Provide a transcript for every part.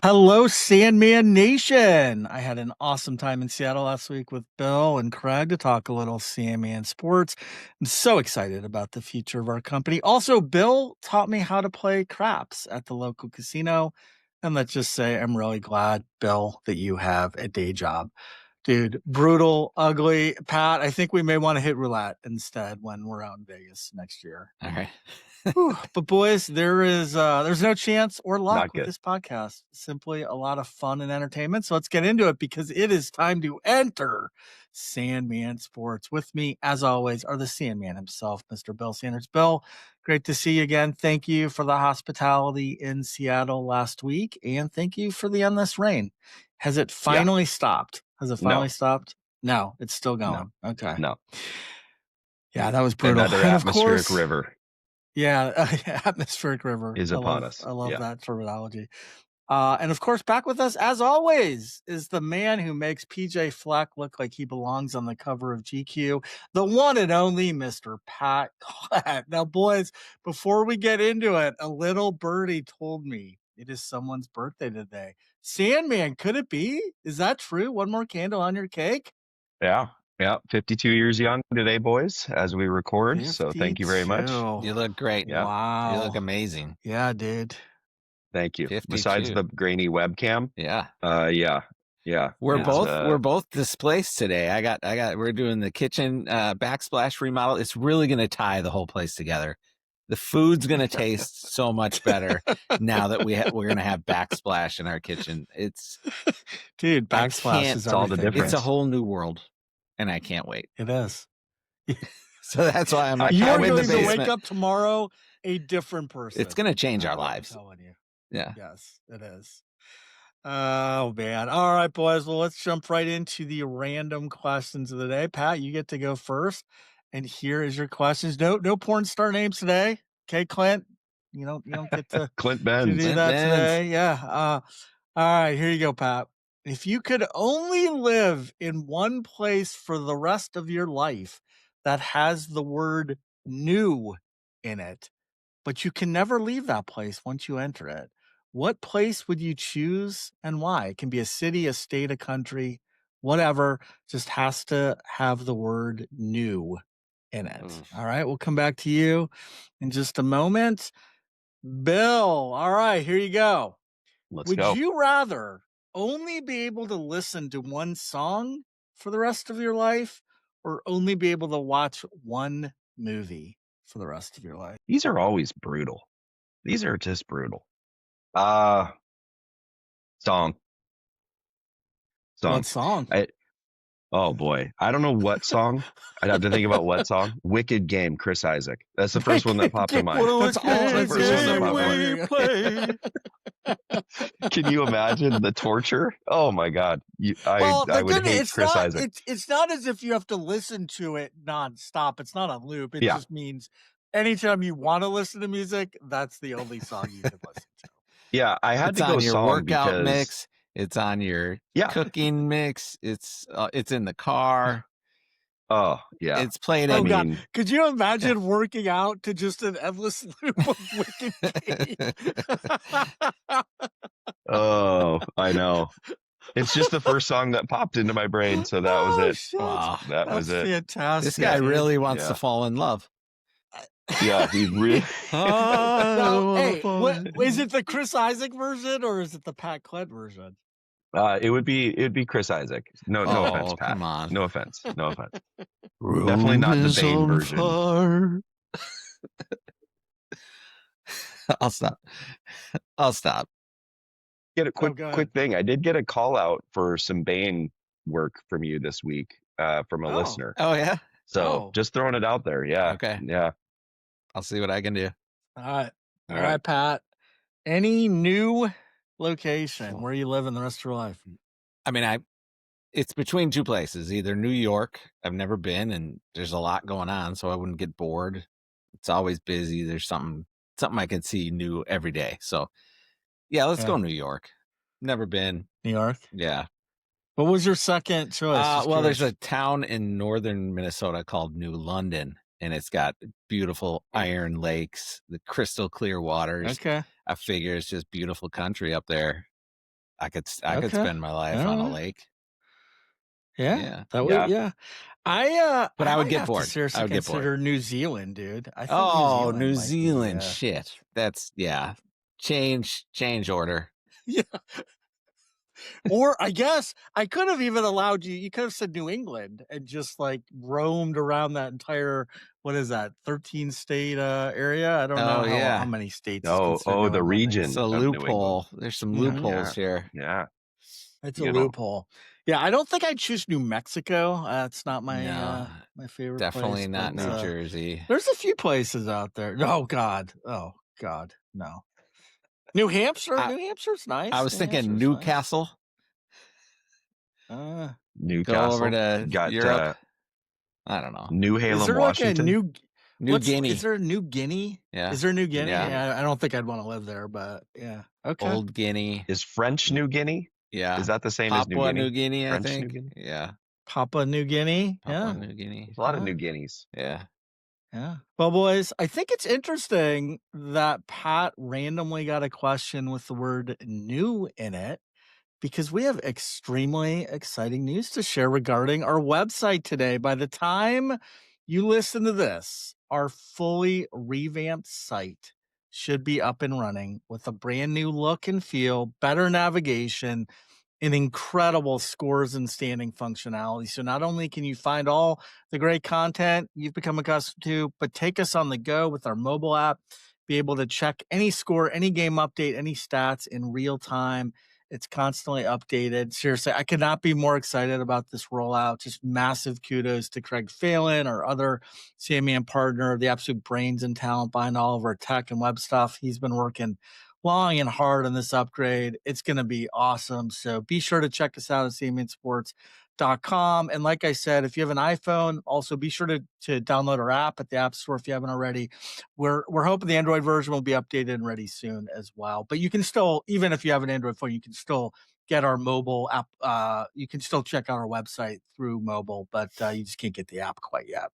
Hello, Sandman Nation. I had an awesome time in Seattle last week with Bill and Craig to talk a little Sandman sports. I'm so excited about the future of our company. Also, Bill taught me how to play craps at the local casino. And let's just say I'm really glad, Bill, that you have a day job. Dude, brutal, ugly. Pat, I think we may want to hit roulette instead when we're out in Vegas next year. All right. But boys, there's no chance or luck Not with good. this podcast. Simply a lot of fun and entertainment. So let's get into it because it is time to enter Sandman Sports. With me, as always, are the Sandman himself, Mr. Bill Sanders. Bill, great to see you again. Thank you for the hospitality in Seattle last week, and thank you for the endless rain. Has it finally stopped? Has it finally stopped? No, it's still going. No. Okay. No. Yeah, that was brutal. Another And atmospheric river. Yeah, atmospheric river is upon us. I love that terminology. And of course, back with us, as always, is the man who makes PJ Fleck look like he belongs on the cover of GQ, the one and only Mr. Pat Collette. Now, boys, before we get into it, a little birdie told me it is someone's birthday today. Sandman, could it be? Is that true? One more candle on your cake? Yeah. 52 years young today, boys, as we record. 52. So thank you very much. You look great. Yeah. Wow. You look amazing. Yeah, dude. Thank you. 52. Besides the grainy webcam. Yeah. Yeah. We're both displaced today. We're doing the kitchen backsplash remodel. It's really going to tie the whole place together. The food's going to taste so much better now that we're going to have backsplash in our kitchen. Dude, backsplash is all the difference. It's a whole new world, and I can't wait. It is. So that's why I'm like, you are I'm in the going to basement. wake up tomorrow a different person. It's going to change our lives. I'm telling you. Yeah. Yes, it is. Oh, man. All right, boys. Well, let's jump right into the random questions of the day. Pat, you get to go first. And here is your questions. No porn star names today. Okay, Clint? You don't get to, Clint Benz. to do that today. Yeah. All right, here you go, Pat. If you could only live in one place for the rest of your life that has the word new in it, but you can never leave that place once you enter it, what place would you choose and why? It can be a city, a state, a country, whatever, just has to have the word new in it. All right, we'll come back to you in just a moment. Bill, all right, here you go. Let's go. Would you rather only be able to listen to one song for the rest of your life or only be able to watch one movie for the rest of your life? These are always brutal. These are just brutal. Song. What song? Oh boy, I don't know what song. I'd have to think about what song. Wicked Game, Chris Isaac. That's the first one that popped in mind. That's all the first one that popped in. Can you imagine the torture? Oh my God, I would hate Chris Isaac. It's not as if you have to listen to it nonstop. It's not a loop. It just means anytime you want to listen to music, that's the only song you can listen to. Yeah, I had to go on your song workout because mix. It's on your cooking mix. It's in the car. Oh yeah, it's played. God, could you imagine working out to just an endless loop of Wicked Game? Oh, I know. It's just the first song that popped into my brain, so that was it. Shit. Wow, that was it. Fantastic. This guy really wants to fall in love. Yeah, he really. Now, hey, is it the Chris Isaac version or is it the Pat Klett version? It would be Chris Isaac. No offense, Pat. Come on. No offense. Definitely not the Bane version. I'll stop. Get a quick thing. I did get a call out for some Bane work from you this week from a listener. Oh yeah. So just throwing it out there. Yeah. Okay. Yeah. I'll see what I can do. All right, Pat. Any new location where you live in the rest of your life? I mean, it's between two places. Either New York, I've never been, and there's a lot going on, so I wouldn't get bored. It's always busy. There's something I can see new every day. So, yeah, let's go New York. Never been. New York? Yeah. What was your second choice? Well, there's a town in northern Minnesota called New London, and it's got beautiful iron lakes, the crystal clear waters. Okay. I figure it's just beautiful country up there. I could spend my life on a lake. Yeah. That would, Yeah. yeah. But I I would might get have to bored. I seriously would get bored. consider New Zealand, dude. I think New Oh, Zealand New might be, Zealand. Shit. That's change order. yeah. Or I guess I could have even allowed you could have said New England and just like roamed around that entire, what is that, 13 state area? I don't know Oh how yeah. many states is considered Oh, New the England, I It's guess. region a of New England. loophole. There's some Mhm. loopholes Yeah. here. Yeah. It's a You know, loophole. Yeah, I don't think I'd choose New Mexico. It's not No, my favorite definitely place, but not New Jersey. there's a few places out there. Oh God. Oh God. No. New Hampshire. I, New Hampshire's I nice. was New thinking Hampshire's nice. Newcastle. Go over Newcastle. to Got Europe. I don't know. New Is Halem, there like a Washington. New is Guinea. there a New Guinea? Yeah. Is there a New Guinea? Yeah. Yeah, I don't think I'd want to live there, but yeah. Okay. Old Guinea. Is French New Guinea? Yeah. Is that the same as New Papua Guinea? New Guinea, I French New think. Guinea? Yeah. Papua New Guinea. Papua Yeah. New Guinea. There's a lot of New Guineas. Yeah. Yeah. Well, boys, I think it's interesting that Pat randomly got a question with the word new in it, because we have extremely exciting news to share regarding our website today. By the time you listen to this, our fully revamped site should be up and running with a brand new look and feel, better navigation, and incredible scores and standing functionality. So not only can you find all the great content you've become accustomed to, but take us on the go with our mobile app, be able to check any score, any game update, any stats in real time. It's constantly updated. Seriously, I could not be more excited about this rollout. Just massive kudos to Craig Phelan, our other CME partner, the absolute brains and talent behind all of our tech and web stuff. He's been working long and hard on this upgrade. It's going to be awesome. So be sure to check us out at cmnsports.com. And like I said, if you have an iPhone, also be sure to download our app at the App Store if you haven't already. We're hoping the Android version will be updated and ready soon as well. But you can still, even if you have an Android phone, you can still get our mobile app. You can still check out our website through mobile, but you just can't get the app quite yet.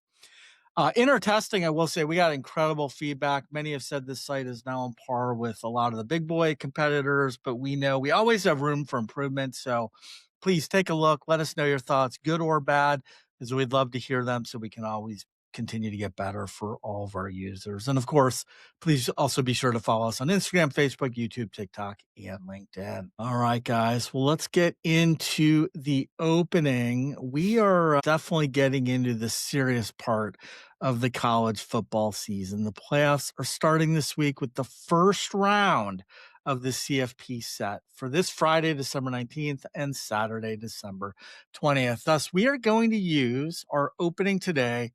In our testing, I will say we got incredible feedback. Many have said this site is now on par with a lot of the big boy competitors, but we know we always have room for improvement. So please take a look. Let us know your thoughts, good or bad, because we'd love to hear them so we can always continue to get better for all of our users. And of course, please also be sure to follow us on Instagram, Facebook, YouTube, TikTok, and LinkedIn. All right, guys. Well, let's get into the opening. We are definitely getting into the serious part of the college football season. The playoffs are starting this week with the first round of the CFP set for this Friday, December 19th and Saturday, December 20th. Thus, we are going to use our opening today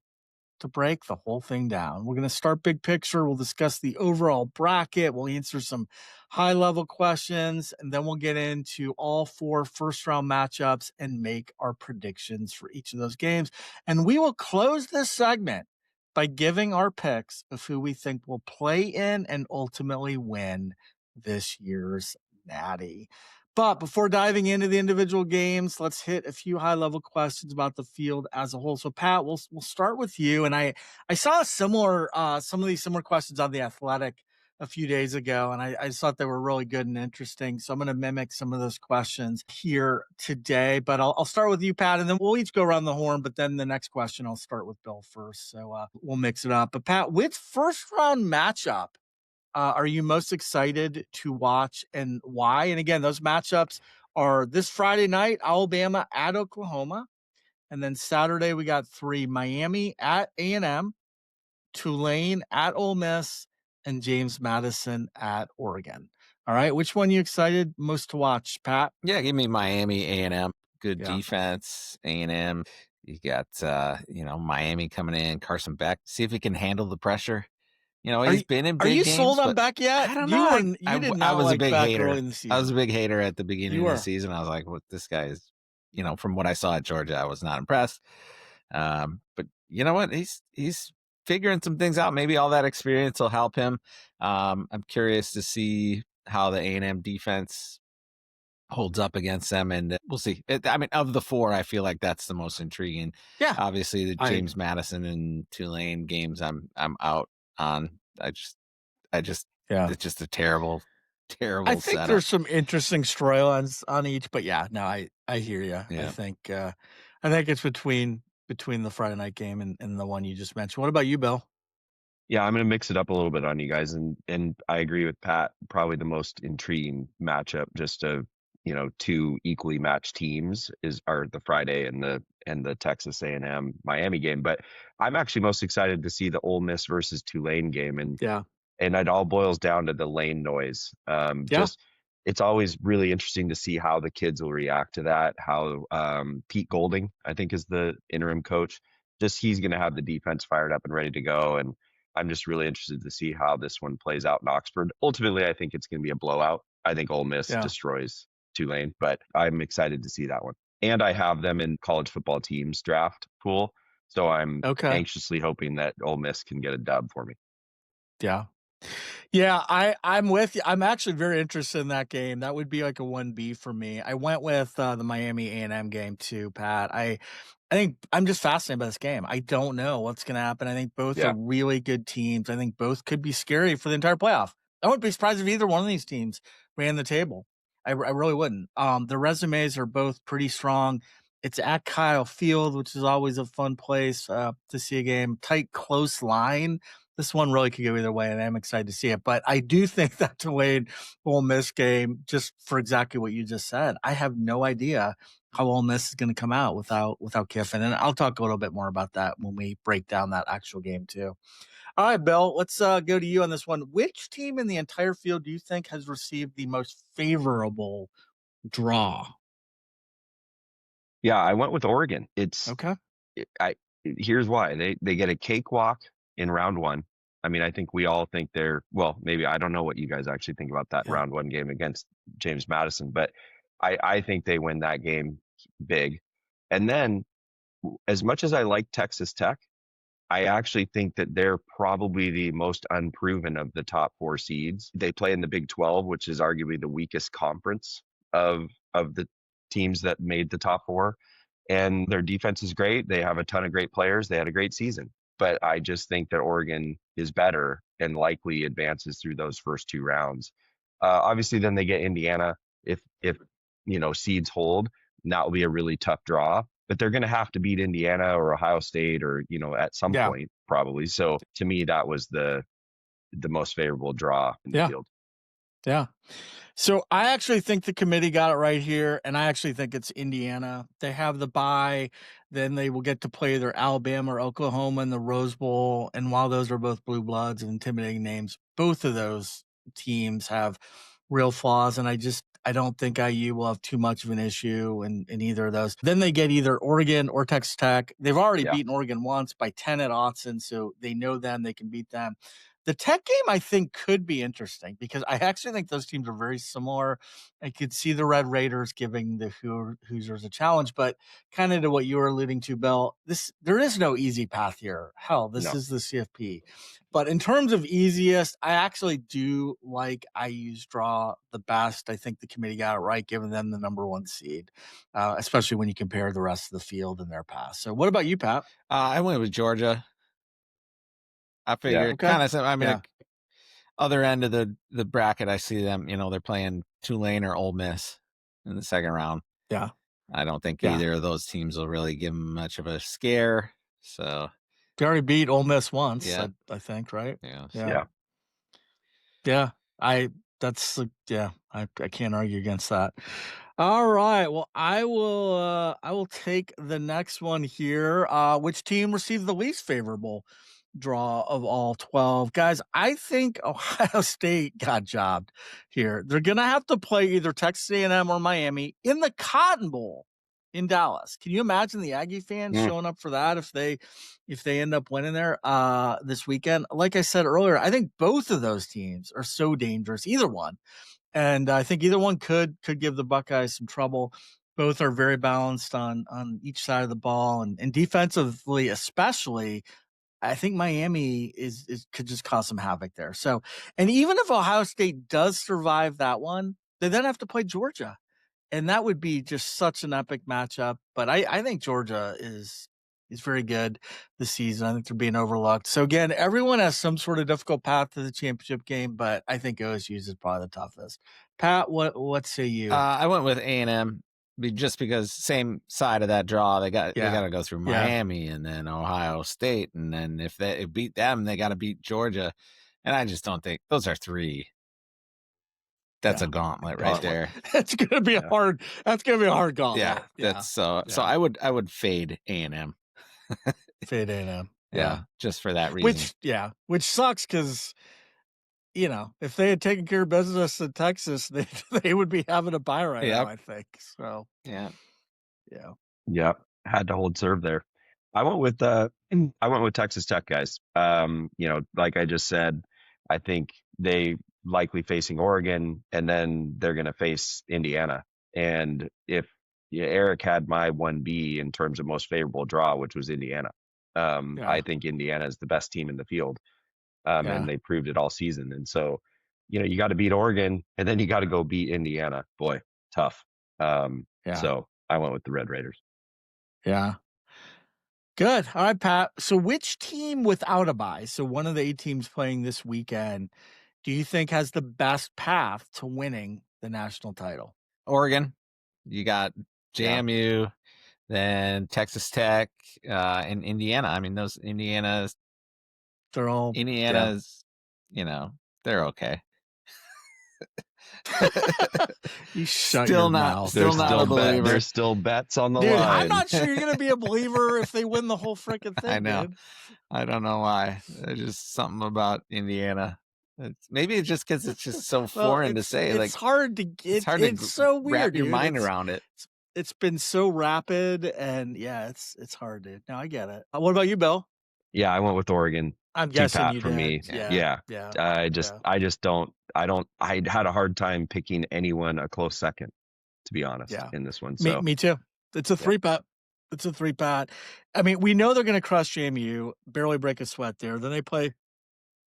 to break the whole thing down. We're going to start big picture. We'll discuss the overall bracket. We'll answer some high level questions, and then we'll get into all 4 first round matchups and make our predictions for each of those games. And we will close this segment by giving our picks of who we think will play in and ultimately win this year's Natty. But before diving into the individual games, let's hit a few high-level questions about the field as a whole. So, Pat, we'll start with you. And I saw some of these similar questions on The Athletic a few days ago, and I just thought they were really good and interesting. So I'm going to mimic some of those questions here today. But I'll start with you, Pat, and then we'll each go around the horn. But then the next question, I'll start with Bill first. So we'll mix it up. But Pat, which first-round matchup are you most excited to watch, and why? And again, those matchups are this Friday night, Alabama at Oklahoma. And then Saturday, we got 3, Miami at A&M, Tulane at Ole Miss, and James Madison at Oregon. All right. Which one are you excited most to watch, Pat? Yeah, give me Miami A&M. Good Yeah. defense, A&M. You got Miami coming in, Carson Beck. See if he can handle the pressure. He's been in big games. Are you sold on Beck yet? I don't know. You did not I was like a big Beck hater. early in the season. I was a big hater at the beginning of the season. I was like, "What this guy is?" From what I saw at Georgia, I was not impressed. But you know what? He's figuring some things out. Maybe all that experience will help him. I'm curious to see how the A&M defense holds up against them, and we'll see. Of the 4, I feel like that's the most intriguing. Yeah, obviously the James Madison and Tulane games, I'm out on. It's just a terrible terrible I think setup. there's some interesting storylines on each, but yeah, no, I hear you. Yeah. I think it's between the Friday night game and the one you just mentioned. What about you, Bill? Yeah, I'm gonna mix it up a little bit on you guys, and I agree with Pat. Probably the most intriguing matchup, just of two equally matched teams, are the Friday and the Texas A&M Miami game. But I'm actually most excited to see the Ole Miss versus Tulane game, Yeah. and it all boils down to the lane noise. Yeah. Just it's always really interesting to see how the kids will react to that. How Pete Golding, I think, is the interim coach. Just he's going to have the defense fired up and ready to go, and I'm just really interested to see how this one plays out in Oxford. Ultimately, I think it's going to be a blowout. I think Ole Miss Yeah. destroys Tulane, but I'm excited to see that one. And I have them in college football teams draft pool, so I'm Okay. anxiously hoping that Ole Miss can get a dub for me. Yeah. Yeah, I'm with you. I'm actually very interested in that game. That would be like a 1B for me. I went with the Miami A&M game too, Pat. I think I'm just fascinated by this game. I don't know what's going to happen. I think both are Yeah. really good teams. I think both could be scary for the entire playoff. I wouldn't be surprised if either one of these teams ran the table. I really wouldn't. The resumes are both pretty strong. It's at Kyle Field, which is always a fun place to see a game. Tight, close line. This one really could go either way, and I'm excited to see it. But I do think that delayed Ole Miss game, just for exactly what you just said, I have no idea how Ole Miss is going to come out without Kiffin, and I'll talk a little bit more about that when we break down that actual game too. All right, Bill, let's go to you on this one. Which team in the entire field do you think has received the most favorable draw? Yeah, I went with Oregon. Okay. I Here's why. They get a cakewalk in round one. I mean, I think we all think well, maybe I don't know what you guys actually think about that Yeah. round one game against James Madison, but I think they win that game big. And then as much as I like Texas Tech, I actually think that they're probably the most unproven of the top four seeds. They play in the Big 12, which is arguably the weakest conference of the teams that made the top four. And their defense is great. They have a ton of great players. They had a great season. But I just think that Oregon is better and likely advances through those first two rounds. Obviously, then they get Indiana if seeds hold, and that will be a really tough draw. But they're going to have to beat Indiana or Ohio State or at some Yeah. point probably. So to me, that was the most favorable draw in the Yeah. field. Yeah. So I actually think the committee got it right here, and I actually think it's Indiana. They have the bye, then they will get to play either Alabama or Oklahoma in the Rose Bowl. And while those are both blue bloods and intimidating names, both of those teams have real flaws, and I don't think IU will have too much of an issue in either of those. Then they get either Oregon or Texas Tech. They've already Yeah. beaten Oregon once by 10 at Autzen, so they know them, they can beat them. The Tech game, I think, could be interesting because I actually think those teams are very similar. I could see the Red Raiders giving the Hoosiers a challenge, but kind of to what you were alluding to, Bill, there is no easy path here. Hell, this No. is the CFP. But in terms of easiest, I actually do like IU's draw the best. I think the committee got it right, giving them the number one seed, especially when you compare the rest of the field in their path. So, what about you, Pat? I went with Georgia. I Yeah. figured Okay. kind of. I mean, Yeah. other end of the bracket, I see them. They're playing Tulane or Ole Miss in the second round. Yeah. I don't think Yeah. either of those teams will really give them much of a scare. So They already beat Ole Miss once, yeah, I think, right? yeah. So Yeah. Yeah. Yeah. I can't argue against that. All right. Well, I will take the next one here. Which team received the least favorable draw of all 12? Guys, I think Ohio State got jobbed here. They're going to have to play either Texas A&M or Miami in the Cotton Bowl in Dallas. Can you imagine the Aggie fans Mm. showing up for that if they end up winning there this weekend? Like I said earlier, I think both of those teams are so dangerous, either one. And I think either one could give the Buckeyes some trouble. Both are very balanced on each side of the ball, and defensively, especially. I think Miami is could just cause some havoc there. So, and even if Ohio State does survive that one, they then have to play Georgia, and that would be just such an epic matchup. But I think Georgia is He's very good this season. I think they're being overlooked. So again, everyone has some sort of difficult path to the championship game, but I think OSU's is probably the toughest. Pat, what say you? I went with A&M just because same side of that draw. They got to go through Miami and then Ohio State, and then if they beat them, they got to beat Georgia. And I just don't think those are three. That's a gauntlet right there. That's gonna be a hard. That's gonna be a hard gauntlet. That's so. So I would fade A&M. Fade A&M. Yeah, just for that reason. Which sucks because, you know, if they had taken care of business in Texas, they would be having a bye right now, I think. So yeah. Had to hold serve there. I went with Texas Tech, guys. You know, like I just said, I think they likely facing Oregon, and then they're going to face Indiana. And if Eric had my 1B in terms of most favorable draw, which was Indiana, I think Indiana is the best team in the field, and they proved it all season. And so, you know, you got to beat Oregon, and then you got to go beat Indiana. Boy, tough. So I went with the Red Raiders. Yeah. Good. All right, Pat. So which team without a bye, so one of the 8 teams playing this weekend, do you think has the best path to winning the national title? Oregon. You got JMU, then Texas Tech, and Indiana. I mean, those Indiana's, you know, they're okay. You shut your mouth. Still not a believer. There's still bets on the line. I'm not sure you're gonna be a believer if they win the whole freaking thing. I know. Dude. I don't know why. There's just something about Indiana. Maybe it's just because it's just so foreign to say. It's hard to get. It's so weird. Wrap your mind around it. It's been so rapid, and it's hard, dude. No, I get it. What about you, Bill? Yeah, I went with Oregon. I'm guessing you for did. me. Yeah. I just don't. I had a hard time picking anyone a close second, to be honest, in this one. So me too. It's a 3-pat. It's a 3-pat. I mean, we know they're going to crush JMU, barely break a sweat there. Then they play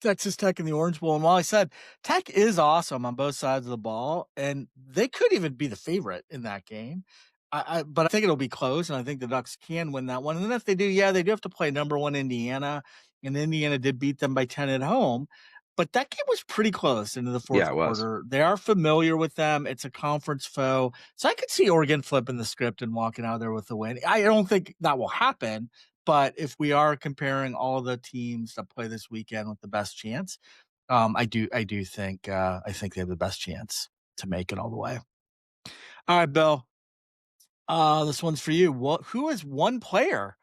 Texas Tech in the Orange Bowl. And while I said Tech is awesome on both sides of the ball, and they could even be the favorite in that game, but I think it'll be close, and I think the Ducks can win that one. And then if they do, they do have to play number 1 Indiana, and Indiana did beat them by 10 at home. But that game was pretty close into the fourth quarter. They are familiar with them. It's a conference foe. So I could see Oregon flipping the script and walking out there with the win. I don't think that will happen. But if we are comparing all the teams that play this weekend with the best chance, I do think they have the best chance to make it all the way. All right, Bill. This one's for you. Who is one player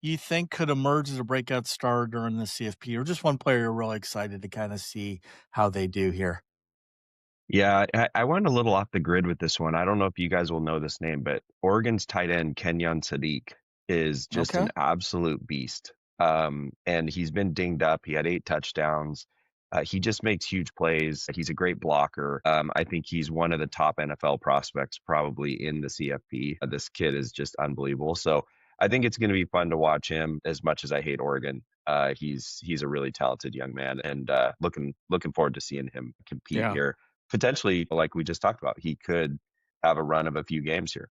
you think could emerge as a breakout star during the CFP, or just one player you're really excited to kind of see how they do here? Yeah, I went a little off the grid with this one. I don't know if you guys will know this name, but Oregon's tight end Kenyon Sadiq is just an absolute beast. And he's been dinged up. He had 8 touchdowns. He just makes huge plays. He's a great blocker. I think he's one of the top NFL prospects probably in the CFP. This kid is just unbelievable. So I think it's going to be fun to watch him. As much as I hate Oregon, he's a really talented young man, and looking forward to seeing him compete here. Potentially, like we just talked about, he could have a run of a few games here.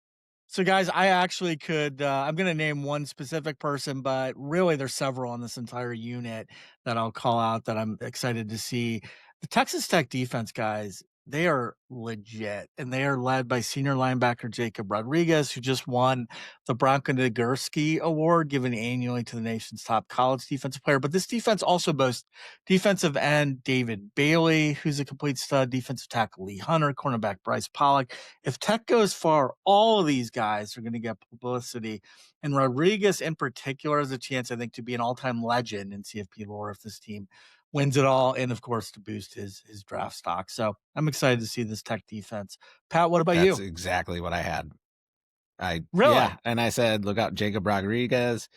So, guys, I actually could I'm going to name one specific person, but really there's several on this entire unit that I'll call out that I'm excited to see. The Texas Tech defense, guys, they are legit, and they are led by senior linebacker Jacob Rodriguez, who just won the Bronco Nagurski Award, given annually to the nation's top college defensive player. But this defense also boasts defensive end David Bailey, who's a complete stud, defensive tackle Lee Hunter, cornerback Bryce Pollock. If Tech goes far, all of these guys are going to get publicity. And Rodriguez in particular has a chance, I think, to be an all-time legend in CFP lore if this team wins it all, and of course to boost his draft stock. So I'm excited to see this Tech defense. Pat, what about you? That's exactly what I had. Really? Yeah, and I said, look out, Jacob Rodriguez.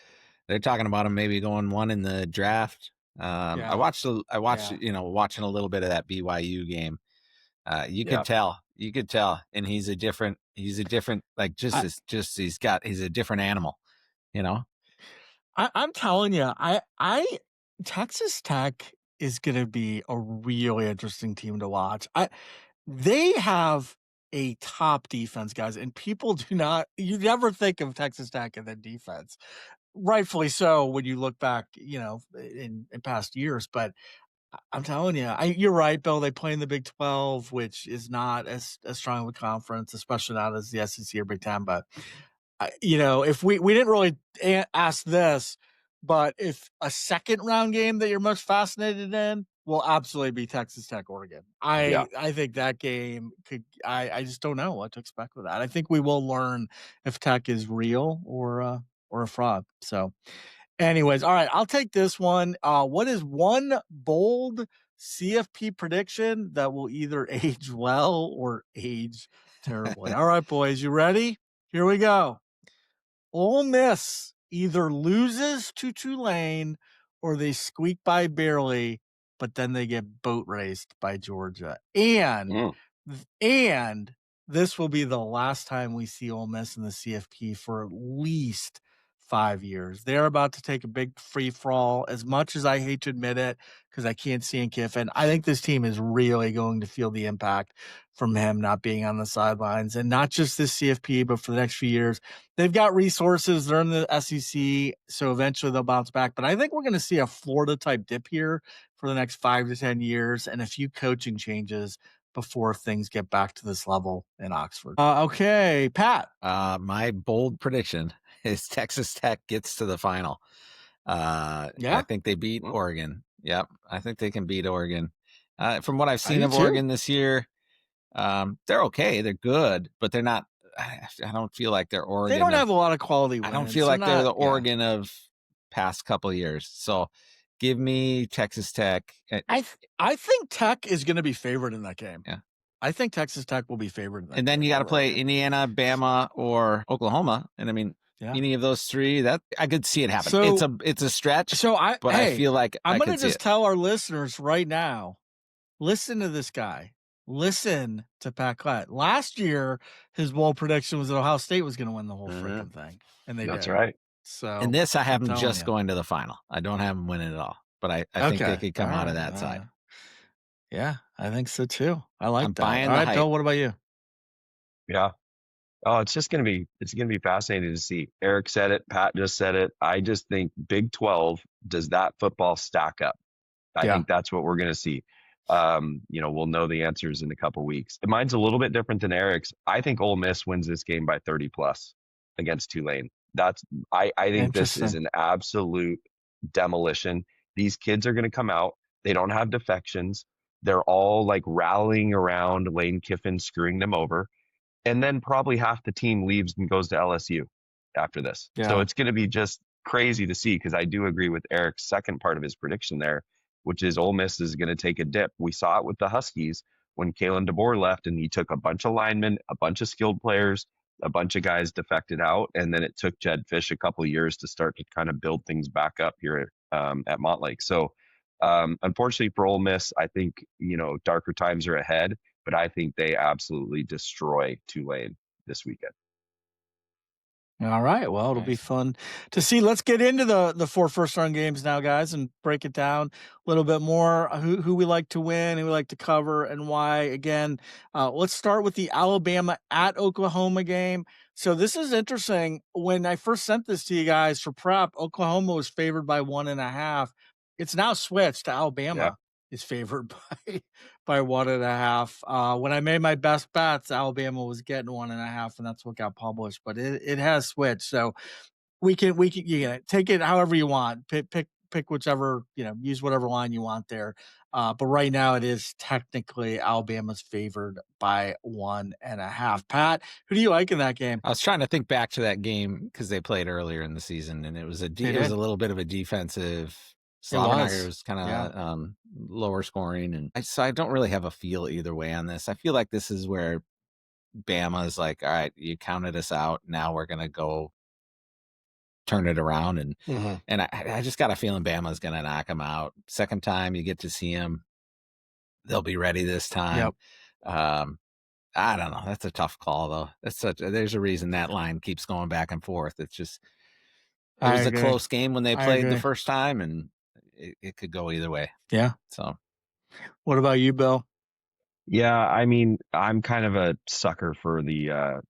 They're talking about him maybe going 1 in the draft. I watched watching a little bit of that BYU game. You could tell, and he's a different, like he's a different animal, you know. I'm telling you, Texas Tech is going to be a really interesting team to watch. They have a top defense, guys, and people you never think of Texas Tech and then defense. rightfully so when you look back, in past years. But I'm telling you, you're right, Bill. They play in the Big 12, which is not as strong of a conference, especially not as the SEC or Big 10. But if we didn't really ask this, but if a second round game that you're most fascinated in will absolutely be Texas Tech Oregon. Yeah. I think that game could. I just don't know what to expect with that. I think we will learn if Tech is real or a fraud. So, anyways, all right, I'll take this one. What is one bold CFP prediction that will either age well or age terribly? All right, boys, you ready? Here we go. Ole Miss either loses to Tulane or they squeak by barely, but then they get boat raced by Georgia. Mm. And this will be the last time we see Ole Miss in the CFP for at least 5 years. They're about to take a big free fall. As much as I hate to admit it, because I can't see in Kiffin, I think this team is really going to feel the impact from him not being on the sidelines, and not just this CFP, but for the next few years. They've got resources. They're in the SEC, so eventually they'll bounce back. But I think we're going to see a Florida type dip here for the next 5 to 10 years, and a few coaching changes before things get back to this level in Oxford. Okay, Pat. My bold prediction is Texas Tech gets to the final. I think they beat Oregon. Yep, I think they can beat Oregon. From what I've seen of Oregon this year, they're okay. They're good, but they're not. I don't feel like they're Oregon. They don't have a lot of quality wins. I don't feel like they're the Oregon of past couple of years. So give me Texas Tech. I think Tech is going to be favored in that game. Yeah. I think Texas Tech will be favored in that And then game you got to play Indiana, Bama, or Oklahoma. And I mean, any of those three, that I could see it happen. So, it's a stretch. So I feel like I'm going to just tell our listeners right now, listen to this guy. Listen to Pat Klett. Last year, his bold prediction was that Ohio State was going to win the whole freaking thing. And they did. That's right. So, and this, I have them just going to the final. I don't have them winning it all, but I think they could come out of that side. Yeah, I think so too. I like that. Buying all the right, hype. Bill, what about you? Yeah. Oh, it's going to be fascinating to see. Eric said it. Pat just said it. I just think Big 12, does that football stack up? I think that's what we're going to see. We'll know the answers in a couple weeks. Mine's a little bit different than Eric's. I think Ole Miss wins this game by 30 plus against Tulane. I think this is an absolute demolition. These kids are going to come out. They don't have defections. They're all like rallying around Lane Kiffin, screwing them over. And then probably half the team leaves and goes to LSU after this. Yeah. So it's going to be just crazy to see, because I do agree with Eric's second part of his prediction there, which is Ole Miss is going to take a dip. We saw it with the Huskies when Kalen DeBoer left, and he took a bunch of linemen, a bunch of skilled players, a bunch of guys defected out, and then it took Jed Fish a couple of years to start to kind of build things back up here at Montlake. So unfortunately for Ole Miss, I think, darker times are ahead, but I think they absolutely destroy Tulane this weekend. All right. Well, it'll be fun to see. Let's get into the 4 first-round games now, guys, and break it down a little bit more. Who we like to win, who we like to cover, and why. Again, let's start with the Alabama at Oklahoma game. So this is interesting. When I first sent this to you guys for prep, Oklahoma was favored by 1.5. It's now switched to Alabama is favored by 1.5. When I made my best bets, Alabama was getting 1.5, and that's what got published. But it has switched, so we can take it however you want. Pick whichever, use whatever line you want there. But right now it is technically Alabama's favored by 1.5. Pat, who do you like in that game? I was trying to think back to that game because they played earlier in the season, and it was a little bit of a defensive. Slaughter was kind of lower scoring, and so I don't really have a feel either way on this. I feel like this is where Bama is like, all right, you counted us out. Now we're going to go turn it around. And I just got a feeling Bama's going to knock them out. Second time you get to see them, they'll be ready this time. I don't know. That's a tough call, though. There's a reason that line keeps going back and forth. It's just, it was a close game when they played the first time, and it could go either way. Yeah. So what about you, Bill? Yeah, I mean, I'm kind of a sucker for the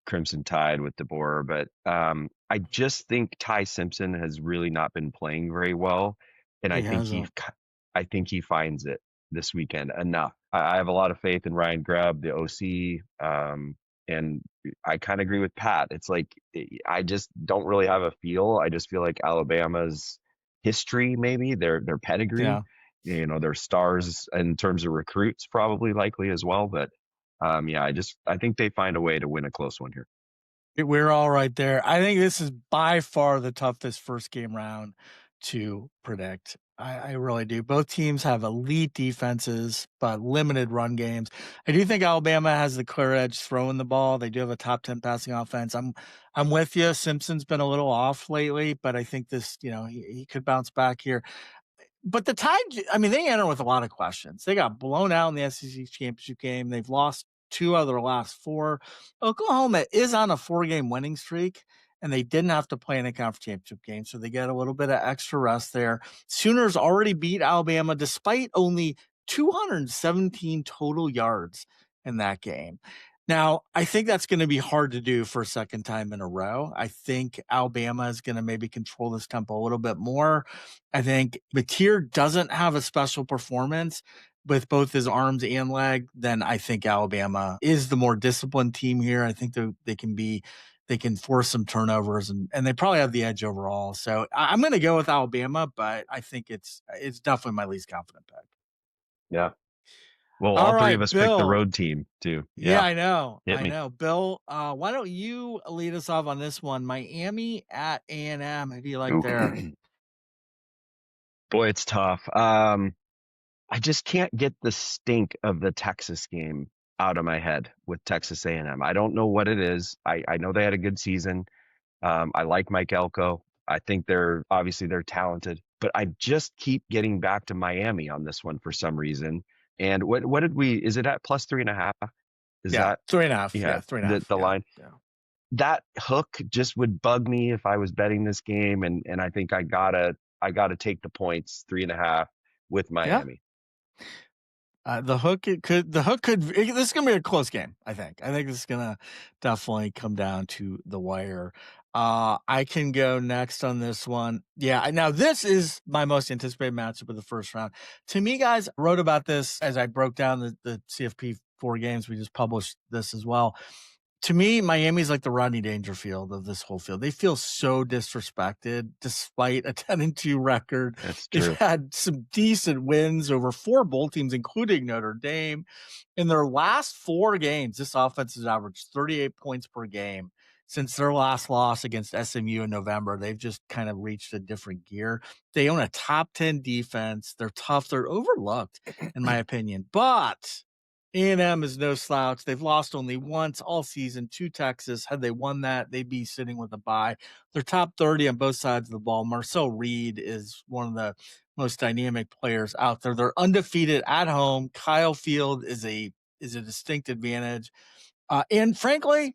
Crimson Tide with DeBoer, but I just think Ty Simpson has really not been playing very well, and He hasn't. I think he finds it this weekend enough. I have a lot of faith in Ryan Grubb, the OC, and I kind of agree with Pat. It's like I just don't really have a feel. I just feel like Alabama's history, maybe their pedigree, Yeah. their stars in terms of recruits probably likely as well. But yeah, I think they find a way to win a close one here. We're all right there. I think this is by far the toughest first game round to predict. I really do. Both teams have elite defenses, but limited run games. I do think Alabama has the clear edge throwing the ball. They do have a top 10 passing offense. I'm with you. Simpson's been a little off lately, but I think this, he could bounce back here. But the Tide, I mean, they enter with a lot of questions. They got blown out in the SEC championship game. They've lost two out of their last four. Oklahoma is on a 4-game winning streak, and they didn't have to play in a conference championship game, so they get a little bit of extra rest there. Sooners already beat Alabama despite only 217 total yards in that game. Now, I think that's going to be hard to do for a second time in a row. I think Alabama is going to maybe control this tempo a little bit more. I think Bakir doesn't have a special performance with both his arms and leg. Then I think Alabama is the more disciplined team here. I think they can force some turnovers and they probably have the edge overall. So I'm going to go with Alabama, but I think it's definitely my least confident pick. Yeah. Well, All all three of right, us picked the Bill. road team too. Yeah, Yeah, I know. hit I me. know. Bill, why don't you lead us off on this one? Miami at A&M. Who do you like there? Boy, it's tough. I just can't get the stink of the Texas game out of my head with Texas A&M. I don't know what it is. I know they had a good season. I like Mike Elko. I think they're talented, but I just keep getting back to Miami on this one for some reason. And what did we? Is it at plus 3.5? Is Yeah, that 3.5. yeah Yeah, 3.5. the Yeah, line? yeah. That hook just would bug me if I was betting this game, and I think I gotta take the points 3.5 with Yeah. Miami. This is gonna be a close game. I think this is gonna definitely come down to the wire. I can go next on this one. Yeah, now this is my most anticipated matchup of the first round. To me, guys, I wrote about this as I broke down the CFP 4 games. We just published this as well. To me, Miami's like the Rodney Dangerfield of this whole field. They feel so disrespected despite a 10-2 record. That's They've true. had some decent wins over 4 bowl teams, including Notre Dame. In their last 4 games, this offense has averaged 38 points per game. Since their last loss against SMU in November, they've just kind of reached a different gear. They own a top 10 defense. They're tough. They're overlooked, in my opinion. But A&M is no slouch. They've lost only once all season to Texas. Had they won that, they'd be sitting with a bye. They're top 30 on both sides of the ball. Marcel Reed is one of the most dynamic players out there. They're undefeated at home. Kyle Field is a distinct advantage. And frankly,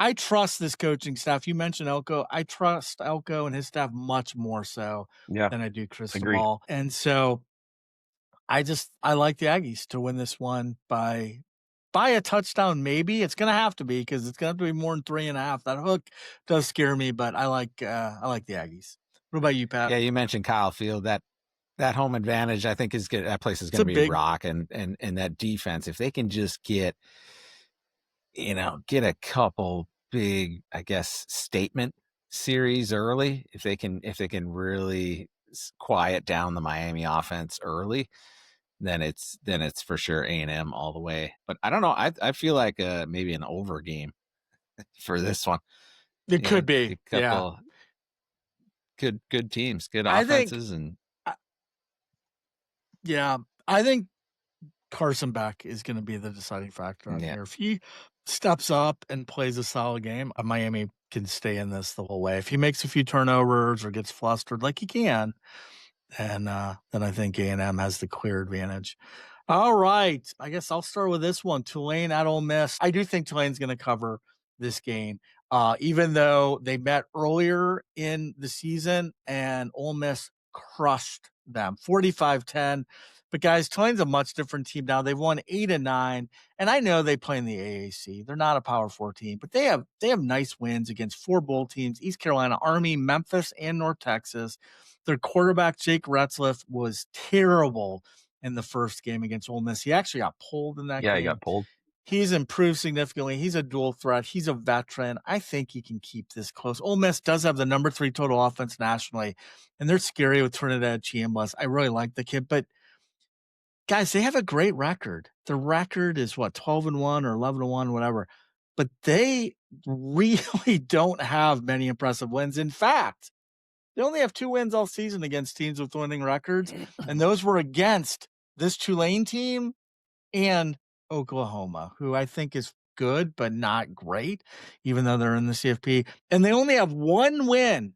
I trust this coaching staff. You mentioned Elko. I trust Elko and his staff much more so Yeah, than I do agree. Cristobal. And so I like the Aggies to win this one by a touchdown. Maybe it's gonna have to be because it's gonna have to be more than 3.5. That hook does scare me, but I like the Aggies. What about you, Pat? Yeah, you mentioned Kyle Field. That home advantage, I think, is good. That place is It's going a to be big rock, and that defense. If they can just get a couple big, I guess, statement series early, if they can really quiet down the Miami offense early, then it's for sure A&M all the way. But I don't know. I feel like maybe an over game for this one. it could be. A Yeah. couple good teams, good I think offenses, and uh, yeah, I think Carson Beck is going to be the deciding factor on yeah. here. If he steps up and plays a solid game, Miami can stay in this the whole way. If he makes a few turnovers or gets flustered like he can, and then I think A&M has the clear advantage. All right. I guess I'll start with this one. Tulane at Ole Miss. I do think Tulane's going to cover this game. Even though they met earlier in the season and Ole Miss crushed them 45-10. But guys, Tulane's a much different team now. They've won 8 and 9, and I know they play in the AAC. They're not a Power 4 team, but they have nice wins against 4 bowl teams: East Carolina, Army, Memphis, and North Texas. Their quarterback, Jake Retzlaff, was terrible in the first game against Ole Miss. He actually got pulled in that game. He got pulled. He's improved significantly. He's a dual threat. He's a veteran. I think he can keep this close. Ole Miss does have the number 3 total offense nationally, and they're scary with Trinidad Chiambas. I really like the kid, but guys, they have a great record. Their record is 12-1 or 11-1, whatever. But they really don't have many impressive wins. In fact, they only have 2 wins all season against teams with winning records, and those were against this Tulane team and Oklahoma, who I think is good but not great, even though they're in the CFP. And they only have 1 win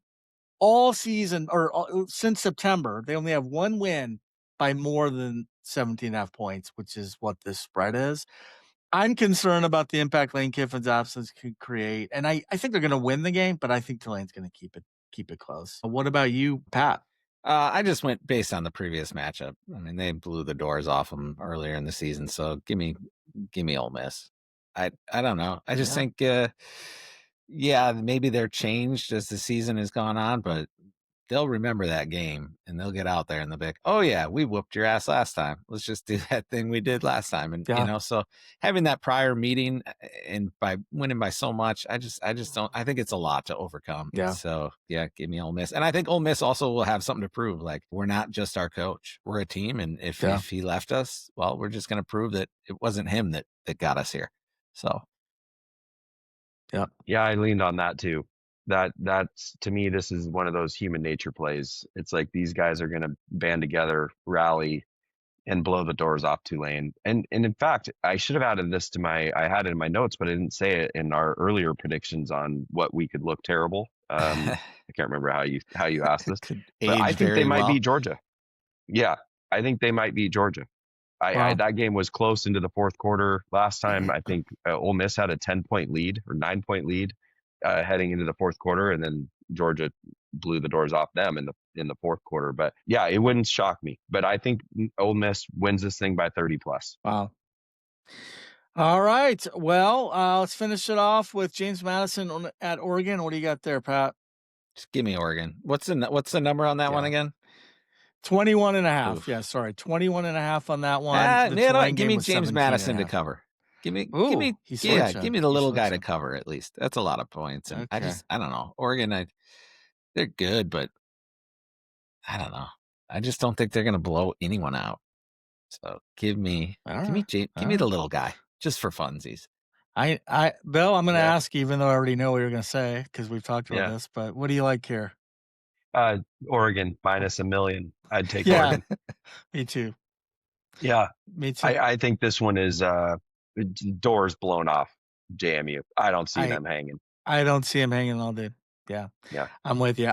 all season, or since September. They only have 1 win by more than 17.5 points, which is what this spread is. I'm concerned about the impact Lane Kiffin's absence could create, and I think they're going to win the game, but I think Tulane's going to keep it close. What about you, Pat? I just went based on the previous matchup. I mean, they blew the doors off them earlier in the season, so give me Ole Miss. I don't know. I just think, maybe they're changed as the season has gone on, but they'll remember that game and they'll get out there and they'll be like, "Oh yeah, we whooped your ass last time. Let's just do that thing we did last time." And so having that prior meeting and by winning by so much, I just don't. I think it's a lot to overcome. Yeah. So give me Ole Miss, and I think Ole Miss also will have something to prove. Like, we're not just our coach; we're a team, and if he left us, well, we're just going to prove that it wasn't him that got us here. So, yeah, I leaned on that too. That's, to me, this is one of those human nature plays. It's like these guys are going to band together, rally, and blow the doors off Tulane. And in fact, I should have added this to I had it in my notes, but I didn't say it in our earlier predictions on what we could look terrible. I can't remember how you asked this, but I think they might beat Georgia. Yeah, I think they might beat Georgia. That game was close into the fourth quarter last time. I think Ole Miss had a 10-point lead or 9-point lead heading into the fourth quarter, and then Georgia blew the doors off them in the fourth quarter. But yeah, it wouldn't shock me. But I think Ole Miss wins this thing by 30 plus. Wow. All right. Well, let's finish it off with James Madison at Oregon. What do you got there, Pat? Just give me Oregon. What's the number on that one again? 21.5. Oof. Yeah, sorry. 21.5 on that one. Give me James Madison to cover. Give me the little guy to cover at least. That's a lot of points. And I don't know. Oregon, they're good, but I don't know. I just don't think they're going to blow anyone out. So give me the little guy just for funsies. Bill, I'm going to ask, even though I already know what you're going to say because we've talked about this, but what do you like here? Oregon minus $1 million. I'd take Oregon. Me too. Yeah, me too. I think this one is doors blown off JMU. I don't see them hanging. I don't see them hanging all day. Yeah. I'm with you.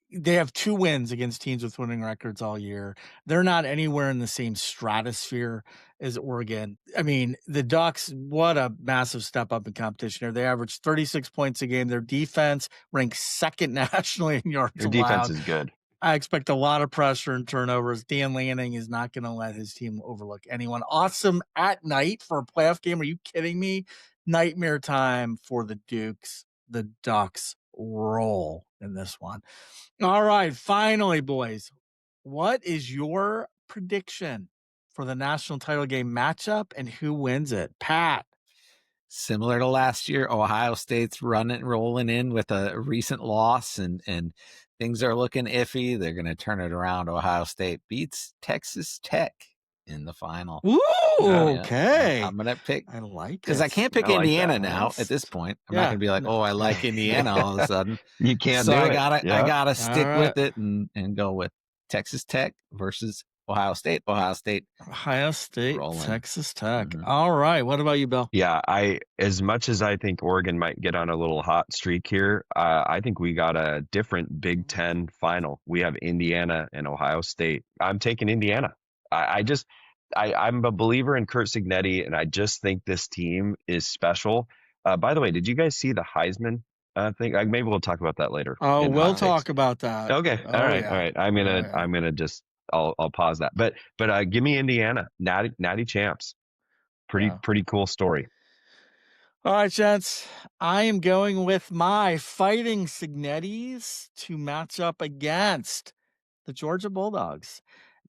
They have 2 wins against teams with winning records all year. They're not anywhere in the same stratosphere as Oregon. I mean, the Ducks, what a massive step up in competition here. They average 36 points a game. Their defense ranks 2nd nationally in yards allowed. Their defense is good. I expect a lot of pressure and turnovers. Dan Lanning is not going to let his team overlook anyone. Awesome at night for a playoff game. Are you kidding me? Nightmare time for the Dukes. The Ducks roll in this one. All right, finally, boys, what is your prediction for the national title game matchup and who wins it? Pat. Similar to last year, Ohio State's rolling in with a recent loss, and things are looking iffy. They're going to turn it around. Ohio State beats Texas Tech in the final. Ooh, okay. I'm going to pick. I like it. Because I can't pick Indiana now at this point. I'm not going to be like, I like Indiana all of a sudden. You can't so do I it. I gotta stick with it and go with Texas Tech versus Ohio State. Ohio State, rolling. Texas Tech. Mm-hmm. All right. What about you, Bill? Yeah, as much as I think Oregon might get on a little hot streak here, I think we got a different Big Ten final. We have Indiana and Ohio State. I'm taking Indiana. I'm a believer in Curt Cignetti, and I just think this team is special. By the way, did you guys see the Heisman thing? Maybe we'll talk about that later. Oh, we'll talk about that. Okay. All right. I'm gonna just I'll pause that. But give me Indiana, natty champs. Pretty cool story. All right, gents. I am going with my Fighting Signettis to match up against the Georgia Bulldogs.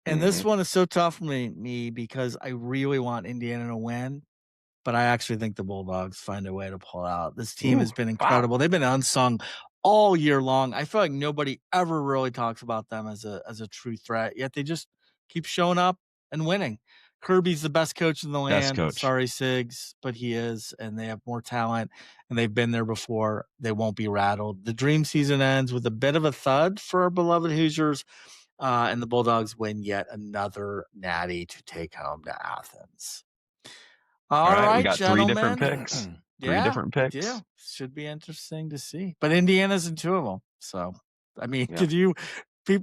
And this one is so tough for me because I really want Indiana to win, but I actually think the Bulldogs find a way to pull out. This team has been incredible. Wow. They've been unsung all year long. I feel like nobody ever really talks about them as a true threat, yet they just keep showing up and winning. Kirby's the best coach in the land. Sorry, Sigs, but he is, and they have more talent, and they've been there before. They won't be rattled. The dream season ends with a bit of a thud for our beloved Hoosiers, and the Bulldogs win yet another natty to take home to Athens. All right, we got gentlemen. 3 different picks. Three different picks. We do. Should be interesting to see. But Indiana's in 2 of them. So, I mean,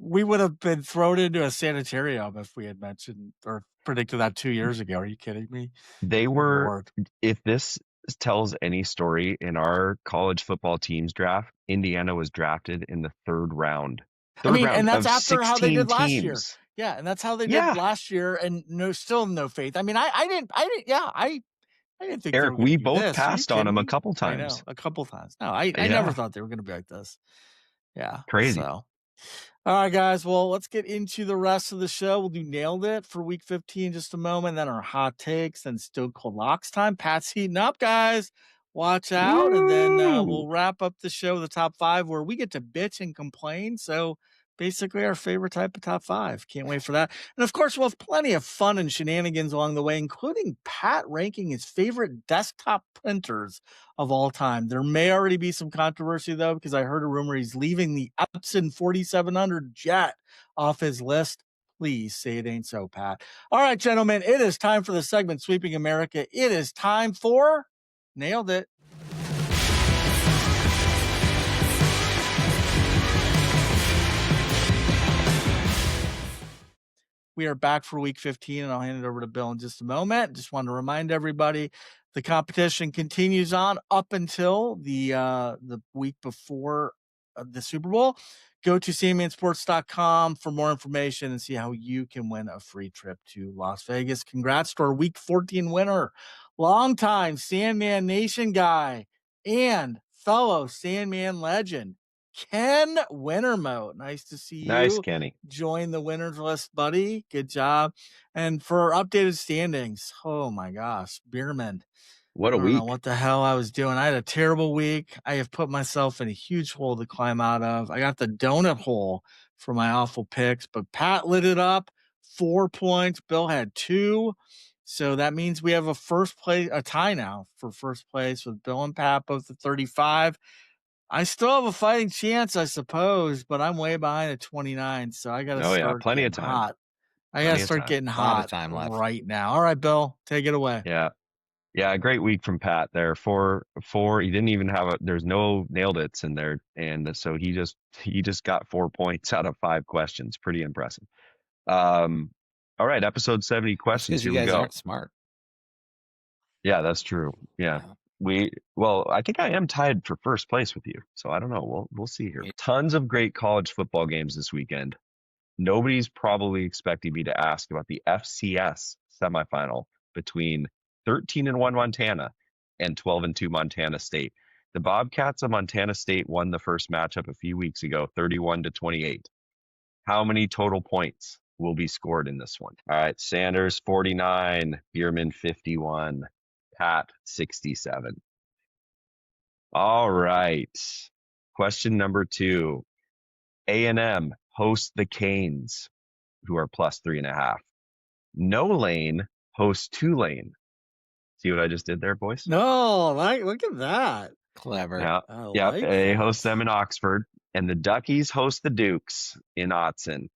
we would have been thrown into a sanitarium if we had mentioned or predicted that 2 years ago. Are you kidding me? They were, if this tells any story in our college football teams draft, Indiana was drafted in the 3rd round. And that's after how they did last teams. year. Yeah, and that's how they did last year, and still no faith. I mean, I didn't think Eric, we both passed on them a couple times. I know, a couple times. No, I never thought they were going to be like this. Yeah. Crazy. So, all right, guys. Well, let's get into the rest of the show. We'll do Nailed It for week 15 in just a moment. Then our hot takes, then Still Cold Locks time. Pat's heating up, guys. Watch out. Woo! And then we'll wrap up the show with the top 5 where we get to bitch and complain. So, basically our favorite type of top 5. Can't wait for that. And of course, we'll have plenty of fun and shenanigans along the way, including Pat ranking his favorite desktop printers of all time. There may already be some controversy, though, because I heard a rumor he's leaving the Epson 4700 Jet off his list. Please say it ain't so, Pat. All right, gentlemen, it is time for the segment Sweeping America. It is time for Nailed It. We are back for week 15, and I'll hand it over to Bill in just a moment. Just want to remind everybody the competition continues on up until the week before the Super Bowl. Go to sandmansports.com for more information and see how you can win a free trip to Las Vegas. Congrats to our week 14 winner, longtime Sandman Nation guy and fellow Sandman legend, Ken Wintermote. Nice to see you. Nice, Kenny. Join the winners list, buddy. Good job. And for updated standings, oh my gosh, Bierman. What a week. I don't know what the hell I was doing. I had a terrible week. I have put myself in a huge hole to climb out of. I got the donut hole for my awful picks, but Pat lit it up. 4 points. Bill had 2. So that means we have a tie now for first place with Bill and Pat both at 35. I still have a fighting chance, I suppose, but I'm way behind at 29, so I got to start plenty of time. Hot. I got to start getting hot right now. All right, Bill, take it away. Yeah, great week from Pat there. Four. He didn't even have there's no nailed it's in there, and so he just got 4 points out of 5 questions. Pretty impressive. All right, episode 70 questions. Here we go. You guys aren't smart. Yeah, that's true. Yeah. I think I am tied for first place with you. So I don't know. We'll see here. Tons of great college football games this weekend. Nobody's probably expecting me to ask about the FCS semifinal between 13-1 Montana and 12-2 Montana State. The Bobcats of Montana State won the first matchup a few weeks ago, 31-28. How many total points will be scored in this one? All right, Sanders 49, Bierman 51. Pat 67. All right. Question number 2. A&M hosts the Canes, who are plus 3.5. No Lane hosts Tulane. See what I just did there, boys? No, look at that. Clever. Yeah. They host them in Oxford, and the Duckies host the Dukes in Autzen.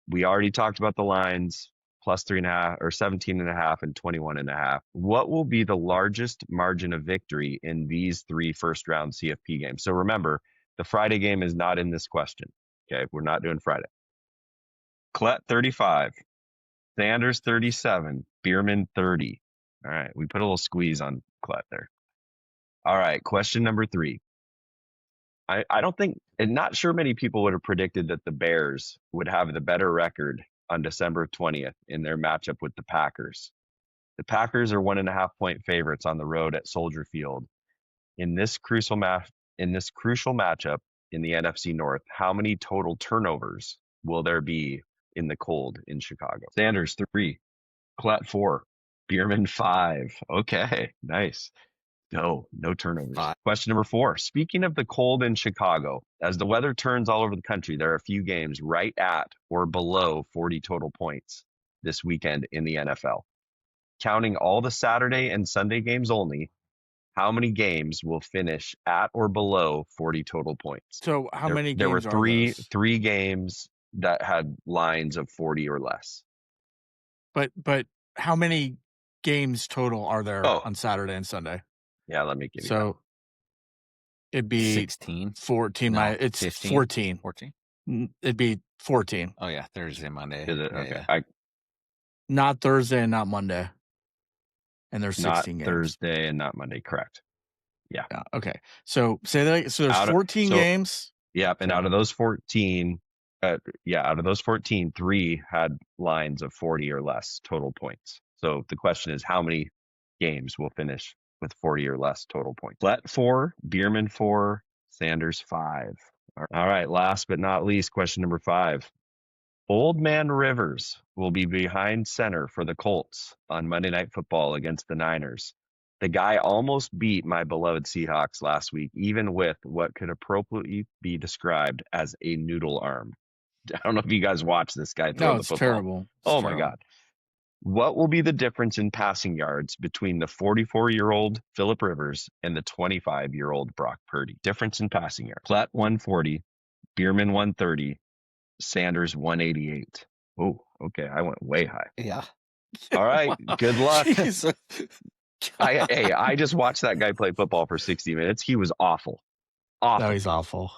We already talked about the lines. Plus 3.5 or 17.5 and 21.5. What will be the largest margin of victory in these 3 first round CFP games? So remember, the Friday game is not in this question. Okay, we're not doing Friday. Klett 35, Sanders 37, Bierman 30. All right, we put a little squeeze on Klett there. All right, question number 3. I don't think, and not sure many people would have predicted that the Bears would have the better record on December 20th in their matchup with the Packers. The Packers are 1.5-point favorites on the road at Soldier Field. In this crucial matchup in the NFC North, how many total turnovers will there be in the cold in Chicago? Sanders 3, Platt 4, Bierman 5. Okay, nice. No turnovers. 5. Question number 4. Speaking of the cold in Chicago, as the weather turns all over the country, there are a few games right at or below 40 total points this weekend in the NFL. Counting all the Saturday and Sunday games only, how many games will finish at or below 40 total points? So how many There were games are those? three games that had lines of 40 or less. But how many games total are there Oh. on Saturday and Sunday? Yeah, let me give you So it'd be 16. 14. No, It's 15. 14. 14. It'd be 14. Oh yeah, Thursday, Monday. Is it? Yeah, Okay. yeah. Not Thursday and not Monday. And there's Not 16 games. Thursday and not Monday. Correct. Yeah. Okay. So say that. So there's 14 games. Yep. And out of those 14, 3 had lines of 40 or less total points. So the question is, how many games will finish with 40 or less total points? Platt 4, Bierman 4, Sanders 5. All right. Last but not least, question number 5. Old Man Rivers will be behind center for the Colts on Monday Night Football against the Niners. The guy almost beat my beloved Seahawks last week, even with what could appropriately be described as a noodle arm. I don't know if you guys watch this guy throw the it's football. terrible. It's oh terrible. my God. What will be the difference in passing yards between the 44-year-old Phillip Rivers and the 25-year-old Brock Purdy? Difference in passing yards. Platt 140, Bierman 130, Sanders 188. Oh, okay. I went way high. Yeah. All right. Wow. Good luck. Jesus. I just watched that guy play football for 60 minutes. He was awful. No, he's awful.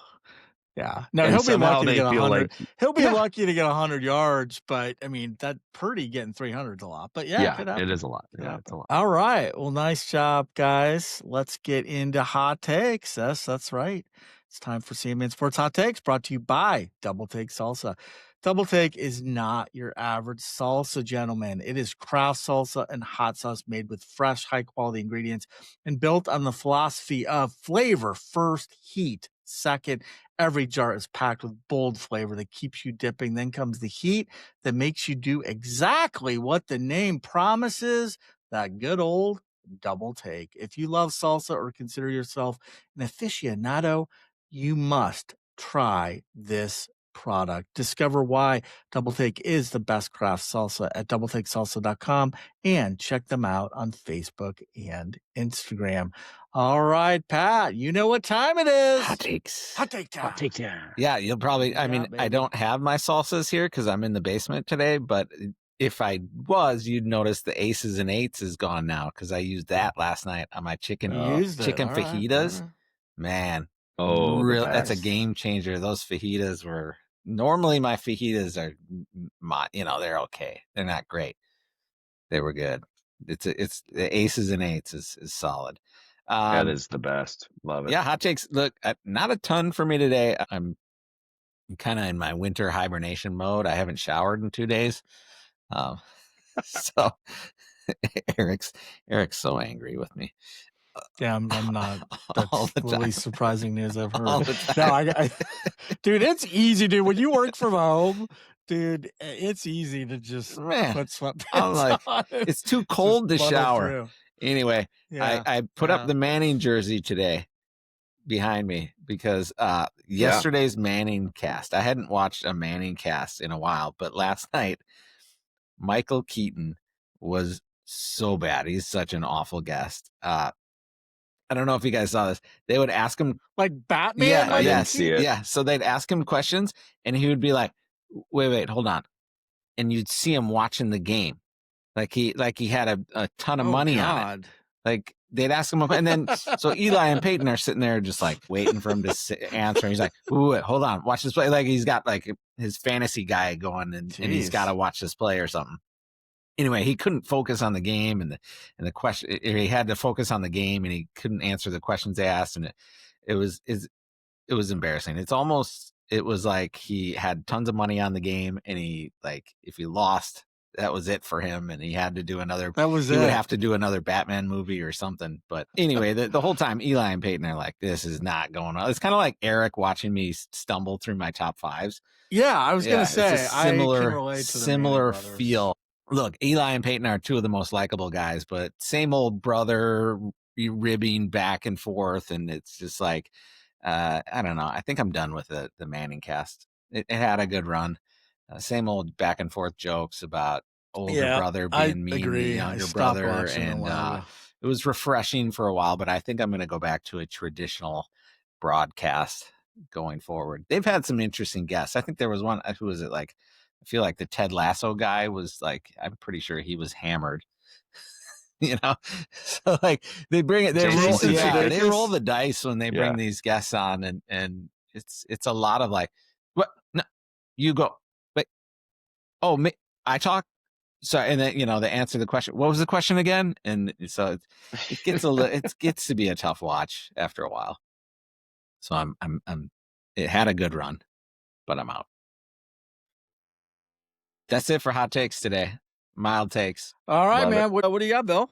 Yeah. No, And he'll be somehow lucky to they get feel 100. like He'll be lucky to get 100 yards, but I mean, that Purdy getting 300 is a lot. But yeah, it could happen. it is a lot. Could Yeah, happen. it's a lot. All right. Well, nice job, guys. Let's get into hot takes. That's right. It's time for CMN Sports Hot Takes, brought to you by Double Take Salsa. Double Take is not your average salsa, gentlemen. It is craft salsa and hot sauce made with fresh, high-quality ingredients and built on the philosophy of flavor first, heat second. Every jar is packed with bold flavor that keeps you dipping. Then comes the heat that makes you do exactly what the name promises, that good old double take. If you love salsa or consider yourself an aficionado, you must try this product. Discover why Double Take is the best craft salsa at doubletakesalsa.com and check them out on Facebook and Instagram. All right, Pat, you know what time it is. Hot takes. Hot take time. Hot take time. Yeah, you'll probably, I mean, baby. I don't have my salsas here because I'm in the basement today, but if I was, you'd notice the aces and eights is gone now because I used that last night on my chicken fajitas. Right. Man, Oh, that's a best. game changer. Those fajitas were, normally my fajitas are, they're okay. They're not great. They were good. It's the aces and eights is solid. that is the best. Love it. Yeah, hot takes. Look, not a ton for me today. I'm kind of in my winter hibernation mode. I haven't showered in 2 days. So Eric's so angry with me. Yeah, I'm not. All That's the the time. least surprising news I've All heard. the No, time. dude, it's easy, dude. When you work from home, dude, it's easy to just Man, put sweatpants I'm like, on. it's too cold to Just muddle shower. through. Anyway, Yeah, I put up the Manning jersey today behind me because yesterday's ManningCast, I hadn't watched a ManningCast in a while, but last night Michael Keaton was so bad. He's such an awful guest. I don't know if you guys saw this. They would ask him, like Batman. yeah, I didn't yes, see it. yeah. So they'd ask him questions, and he would be like, "Wait, hold on," and you'd see him watching the game, like he had a ton of money on it. Like they'd ask him, and then so Eli and Peyton are sitting there just like waiting for him to answer. And he's like, "Ooh, wait, hold on, watch this play." Like he's got like his fantasy guy going, and he's got to watch this play or something. Anyway, he couldn't focus on the game and the question. He had to focus on the game, and he couldn't answer the questions they asked, and it was it was embarrassing. It was like he had tons of money on the game, and if he lost, that was it for him, and he had to do another. That was he would it. have to do another Batman movie or something. But anyway, the whole time Eli and Peyton are like, this is not going on. It's kind of like Eric watching me stumble through my top fives. Yeah, I was gonna It's say a similar, I can relate to the similar Manning brothers. feel. Look, Eli and Peyton are two of the most likable guys, but same old brother ribbing back and forth, and it's just like, I don't know. I think I'm done with the ManningCast. It had a good run. Same old back and forth jokes about older brother I being mean to agree. younger I stopped brother, watching a and while ago. it was refreshing for a while. But I think I'm going to go back to a traditional broadcast going forward. They've had some interesting guests. I think there was one. Who was it? Like, I feel like the Ted Lasso guy was like. I'm pretty sure he was hammered. So like they bring it, Jason they roll Sudeikis? the dice when they bring these guests on, and it's a lot of like, what? No, you go, but oh, me, I talk. Sorry, and then they answer the question. What was the question again? And so it gets it gets to be a tough watch after a while. So I'm. It had a good run, but I'm out. That's it for hot takes today. Mild takes. All right, Love man. What do you got, Bill?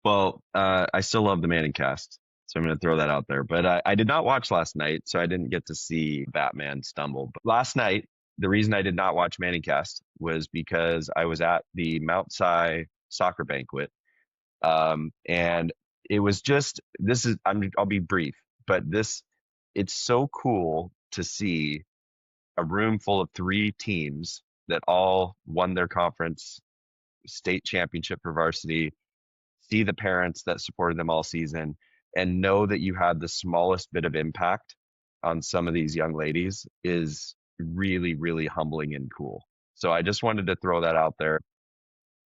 Well, I still love the ManningCast, so I'm going to throw that out there. But I did not watch last night, so I didn't get to see Batman stumble. But last night, the reason I did not watch ManningCast was because I was at the Mount Si soccer banquet, and it was just I'll be brief, but it's so cool to see a room full of 3 teams that all won their conference state championship for varsity, see the parents that supported them all season, and know that you had the smallest bit of impact on some of these young ladies is really, really humbling and cool. So I just wanted to throw that out there.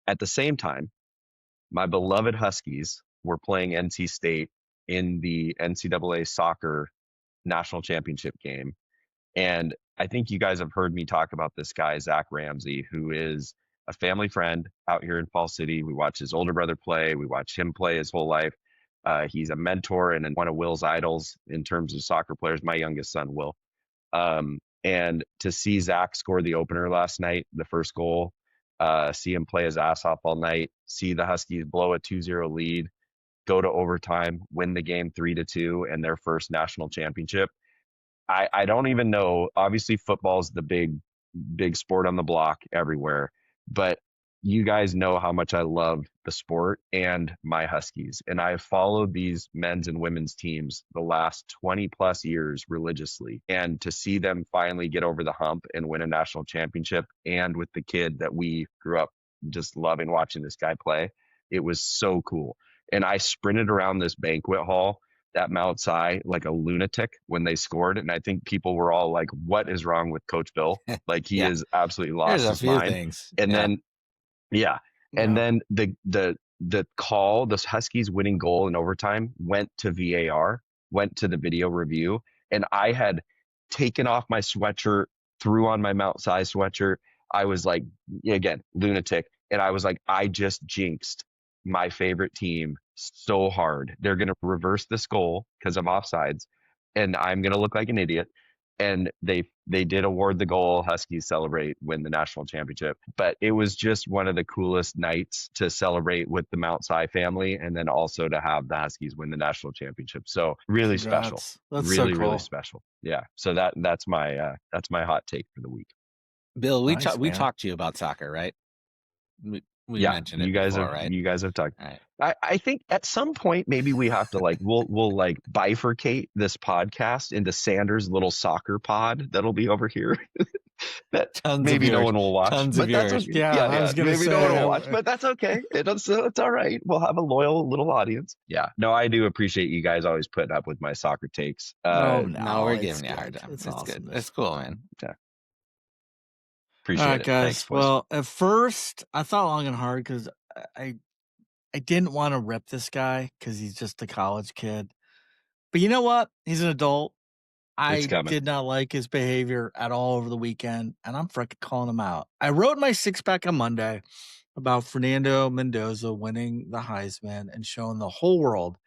At the same time, my beloved Huskies were playing NC State in the NCAA soccer national championship game. And I think you guys have heard me talk about this guy, Zach Ramsey, who is a family friend out here in Fall City. We watch his older brother play. We watch him play his whole life. He's a mentor and one of Will's idols in terms of soccer players. My youngest son, Will. And to see Zach score the opener last night, the first goal, see him play his ass off all night, see the Huskies blow a 2-0 lead, go to overtime, win the game 3-2, and their first national championship. I don't even know. Obviously, football's the big sport on the block everywhere, but you guys know how much I love the sport and my Huskies. And I've followed these men's and women's teams the last 20 plus years religiously. And to see them finally get over the hump and win a national championship, and with the kid that we grew up just loving watching this guy play, it was so cool. And I sprinted around this banquet hall at Mount Si like a lunatic when they scored. And I think people were all like, what is wrong with Coach Bill? Like he is absolutely lost his mind. Things. And then, and then the call, the Huskies winning goal in overtime went to VAR, went to the video review. And I had taken off my sweatshirt, threw on my Mount Si sweatshirt. I was like, again, lunatic. And I was like, I just jinxed my favorite team so hard. They're going to reverse this goal because I'm offsides, and I'm going to look like an idiot. And they did award the goal. Huskies celebrate, win the national championship. But it was just one of the coolest nights to celebrate with the Mount Si family, and then also to have the Huskies win the national championship. So really special. That's really, so cool. really special. Yeah. So that's my hot take for the week. Bill, we Nice, talked to you about soccer, right? We Yeah, mentioned it you guys before, have right? you guys have talked. Right. I think at some point maybe we have to we'll like bifurcate this podcast into Sanders' little soccer pod that'll be over here that Tons maybe of no yours. one will watch. Tons but of that's yours. okay. Yeah, I was gonna maybe say, no one will watch, but that's okay. It's all right. We'll have a loyal little audience. Yeah. No, I do appreciate you guys always putting up with my soccer takes. No, we're it's giving you a good. hard time. It's It's awesome. good. It's cool, man. Yeah. All Appreciate right, it. guys. Thanks, boys. Well, at first I thought long and hard because I didn't want to rip this guy because he's just a college kid. But you know what? He's an adult. It's I coming. did not like his behavior at all over the weekend, and I'm freaking calling him out. I wrote my 6-pack on Monday about Fernando Mendoza winning the Heisman and showing the whole world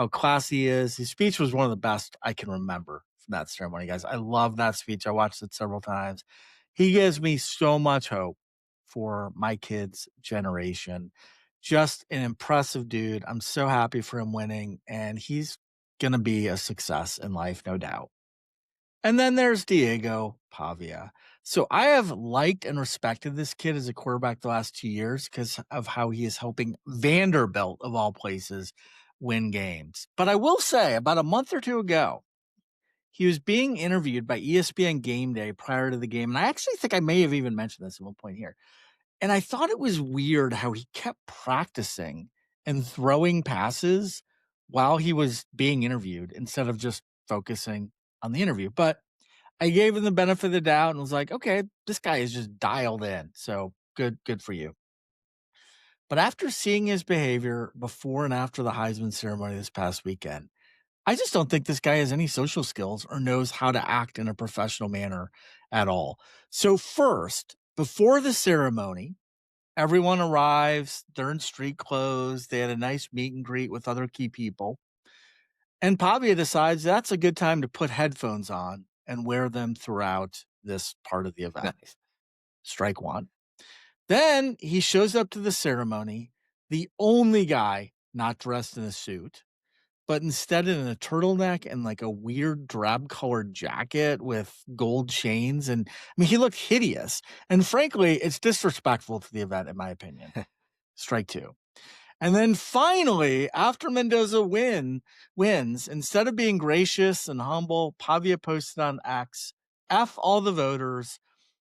how classy he is. His speech was one of the best I can remember from that ceremony, guys. I love that speech. I watched it several times. He gives me so much hope for my kids' generation. Just an impressive dude. I'm so happy for him winning, and he's going to be a success in life, no doubt. And then there's Diego Pavia. So I have liked and respected this kid as a quarterback the last 2 years because of how he is helping Vanderbilt, of all places, win games. But I will say, about a month or two ago, he was being interviewed by ESPN Game Day prior to the game. And I actually think I may have even mentioned this at one point here. And I thought it was weird how he kept practicing and throwing passes while he was being interviewed instead of just focusing on the interview. But I gave him the benefit of the doubt and was like, okay, this guy is just dialed in. So good for you. But after seeing his behavior before and after the Heisman ceremony this past weekend, I just don't think this guy has any social skills or knows how to act in a professional manner at all. So first, before the ceremony, everyone arrives. They're in street clothes. They had a nice meet and greet with other key people. And Pavia decides that's a good time to put headphones on and wear them throughout this part of the event. Nice. Strike one. Then he shows up to the ceremony, the only guy not dressed in a suit, but instead in a turtleneck and like a weird drab colored jacket with gold chains. And I mean, he looked hideous. And frankly, it's disrespectful to the event, in my opinion. Strike two. And then finally, after Mendoza wins, instead of being gracious and humble, Pavia posted on X, F all the voters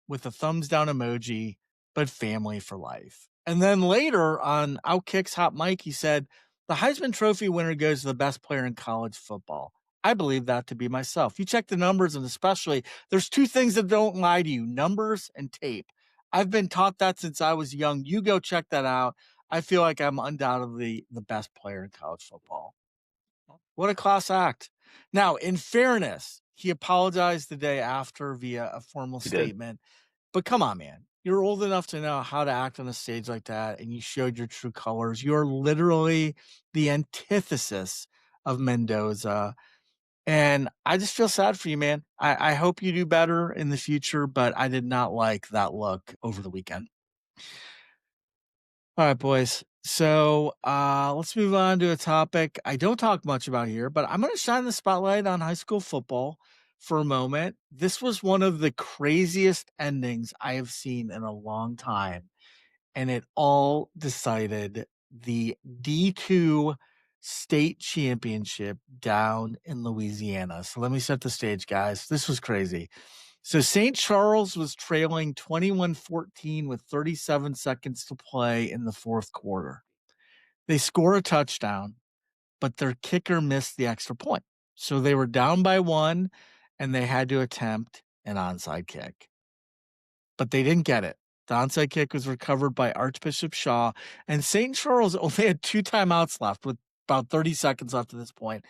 with a thumbs down emoji, but family for life. And then later on Outkick's Hot Mike, he said, the Heisman Trophy winner goes to the best player in college football. I believe that to be myself. You check the numbers, and especially there's two things that don't lie to you, numbers and tape. I've been taught that since I was young. You go check that out. I feel like I'm undoubtedly the best player in college football. What a class act. Now, in fairness, he apologized the day after via a formal He did. statement. But come on, man. You're old enough to know how to act on a stage like that, and you showed your true colors. You're literally the antithesis of Mendoza. And I just feel sad for you, man. I hope you do better in the future, but I did not like that look over the weekend. All right, boys. So let's move on to a topic I don't talk much about here, but I'm going to shine the spotlight on high school football for a moment. This was one of the craziest endings I have seen in a long time, and it all decided the D2 state championship down in Louisiana. So let me set the stage, guys. This was crazy. So St. Charles was trailing 21-14 with 37 seconds to play in the fourth quarter. They score a touchdown, but their kicker missed the extra point. So they were down by one, and they had to attempt an onside kick. But they didn't get it. The onside kick was recovered by Archbishop Shaw, and St. Charles only had 2 timeouts left with about 30 seconds left at this point.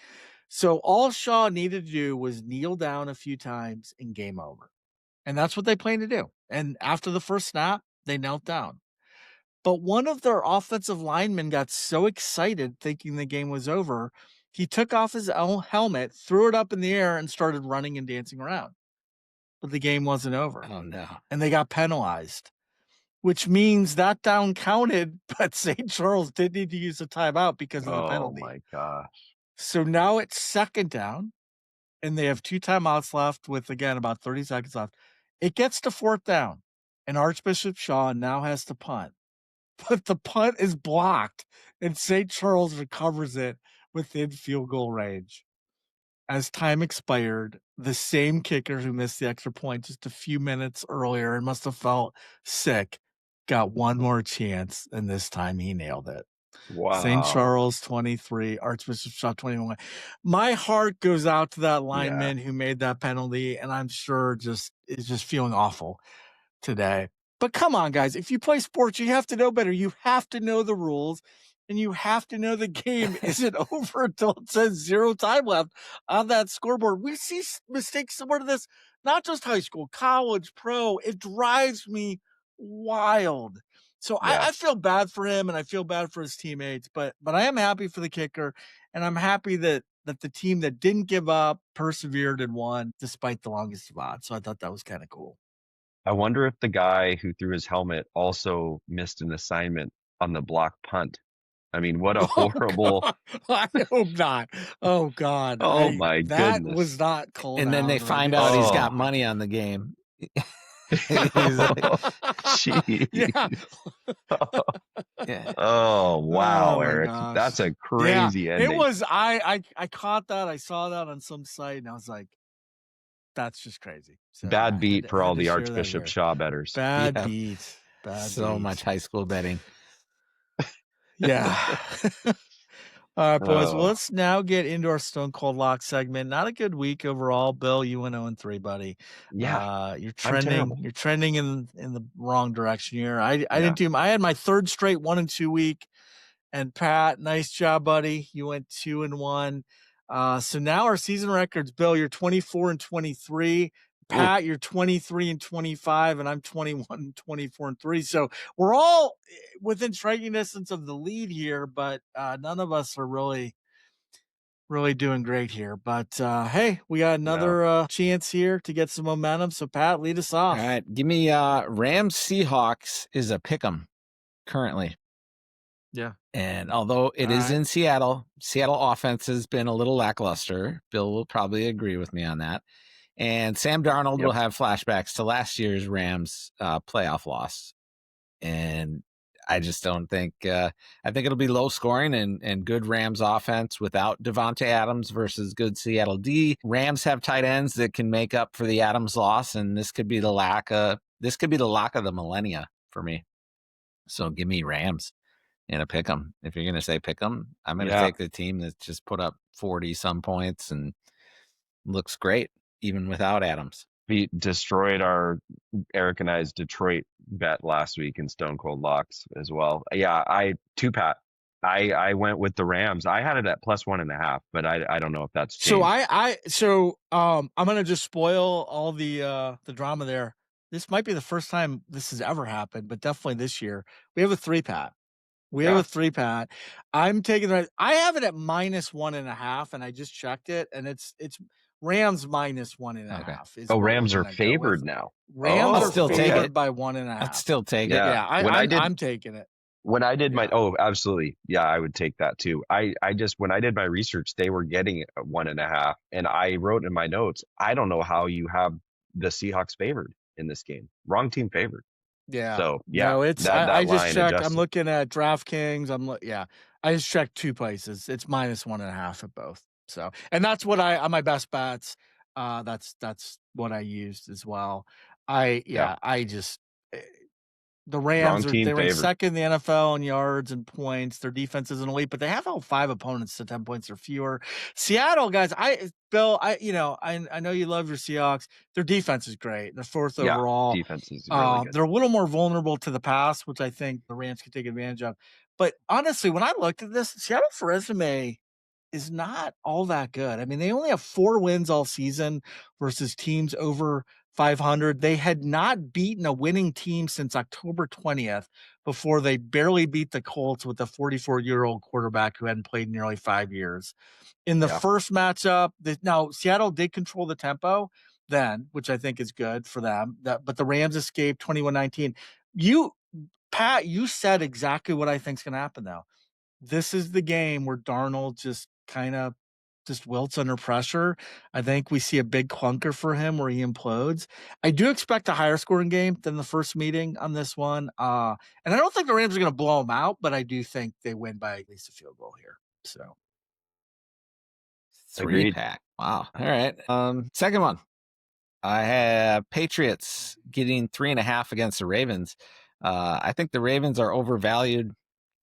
So all Shaw needed to do was kneel down a few times and game over. And that's what they planned to do. And after the first snap, they knelt down. But one of their offensive linemen got so excited thinking the game was over, he took off his helmet, threw it up in the air, and started running and dancing around. But the game wasn't over. Oh, no. And they got penalized, which means that down counted, but St. Charles did need to use a timeout because of the penalty. Oh, my gosh. So now it's second down, and they have 2 timeouts left with, again, about 30 seconds left. It gets to fourth down, and Archbishop Shaw now has to punt. But the punt is blocked, and St. Charles recovers it within field goal range. As time expired, the same kicker who missed the extra point just a few minutes earlier and must have felt sick got one more chance, and this time he nailed it. Wow. St. Charles 23, Archbishop Shaw 21. My heart goes out to that lineman who made that penalty, and I'm sure is just feeling awful today. But come on, guys, if you play sports, you have to know better. You have to know the rules, and you have to know the game isn't over until it says 0 time left on that scoreboard. We see mistakes similar to this, not just high school, college, pro. It drives me wild. So Yeah. I feel bad for him and I feel bad for his teammates, but I am happy for the kicker, and I'm happy that the team that didn't give up persevered and won despite the longest of odds. So I thought that was kind of cool. I wonder if the guy who threw his helmet also missed an assignment on the block punt. I mean, what a Oh horrible. God, I hope not. Oh God, Oh my that goodness. was not called And then they out, or I find didn't out he's see Oh, got it. money on the game. He's like, Yeah. jeez. yeah. Oh, wow, Oh my Eric. gosh. That's a Yeah, crazy it ending. was. I caught that. I saw that on some site, and I was like, "That's just crazy." So yeah, Bad beat for had all to the share that Archbishop here. Shaw betters. Bad Yeah. beat. Bad So beat. much high school betting. Yeah. All right, boys. Well, Oh, let's now get into our Stone Cold Lock segment. Not a good week overall. Bill, you went 0-3, buddy. yeah, You're I'm trending. terrible. You're trending in the wrong direction here. I Yeah. didn't do. I had my third straight 1-2 week. And Pat, nice job, buddy. You went 2-1. So now our season records, Bill, you're 24-23. Ooh, Pat, you're 23-25, and I'm 21-24-3. So we're all within striking distance of the lead here, but none of us are really doing great here. But hey, we got no. another chance here to get some momentum. So Pat, lead us All off. right. Give me Rams Seahawks is a pick 'em currently. Yeah. And although it All is right. in Seattle, Seattle offense has been a little lackluster. Bill will probably agree with me on that. And Sam Darnold Yep. will have flashbacks to last year's Rams playoff loss. And I just don't think I think it'll be low scoring and good Rams offense without Devontae Adams versus good Seattle D. Rams have tight ends that can make up for the Adams loss, and this could be the lock of the millennia for me. So give me Rams in a pick 'em. If you're gonna say pick 'em, I'm gonna Yeah. take the team that just put up 40 some points and looks great even without Adams. We destroyed our Eric and I's Detroit bet last week in Stone Cold Locks as well. Yeah, Pat. I went with the Rams. I had it at +1.5, but I don't know if that's So changed. I'm gonna just spoil all the drama there. This might be the first time this has ever happened, but definitely this year. We have a 3-Pat. We have Yeah. a 3-Pat. I'm taking the I have it at -1.5, and I just checked it, and it's Rams Okay. -1.5 is Oh, what we're Rams are gonna go with. favored now. Rams I'll are Oh, still take okay. favored it. by I'd 1.5. still take it. Yeah. Yeah, When I did I'm taking it. when I did my Yeah. absolutely. Yeah, I would take that too. I just when I did my research, they were getting it at 1.5, and I wrote in my notes, I don't know how you have the Seahawks favored in this game. Wrong team favored. Yeah. So yeah, No, it's I that just line checked. I'm adjusted. looking at DraftKings. Yeah. I just checked 2 places. It's -1.5 at both. So, and that's what on my best bets. That's what I used as well. Yeah, I just eh, the wrong Rams team they rank favored. second in the NFL in yards and points. Their defense isn't elite, but they have held 5 opponents to 10 points or fewer. Seattle guys, Bill, I know you love your Seahawks. Their defense is great. They're 4th Yeah, overall. defense is really good. They're a little more vulnerable to the pass, which I think the Rams can take advantage of. But honestly, when I looked at this, Seattle's resume is not all that good. I mean, they only have 4 wins all season versus teams over 500. They had not beaten a winning team since October 20th before they barely beat the Colts with a 44-year-old quarterback who hadn't played in nearly 5 years. In the Yeah, first matchup, now Seattle did control the tempo then, which I think is good for them. But the Rams escaped 21-19. Pat, you said exactly what I think is going to happen though. This is the game where Darnold just kind of just wilts under pressure. I think we see a big clunker for him where he implodes. I do expect a higher scoring game than the first meeting on this one. And I don't think the Rams are going to blow them out, but I do think they win by at least a field goal here. So agreed. 3-pack. Wow. All right. Second one. I have Patriots getting 3.5 against the Ravens. I think the Ravens are overvalued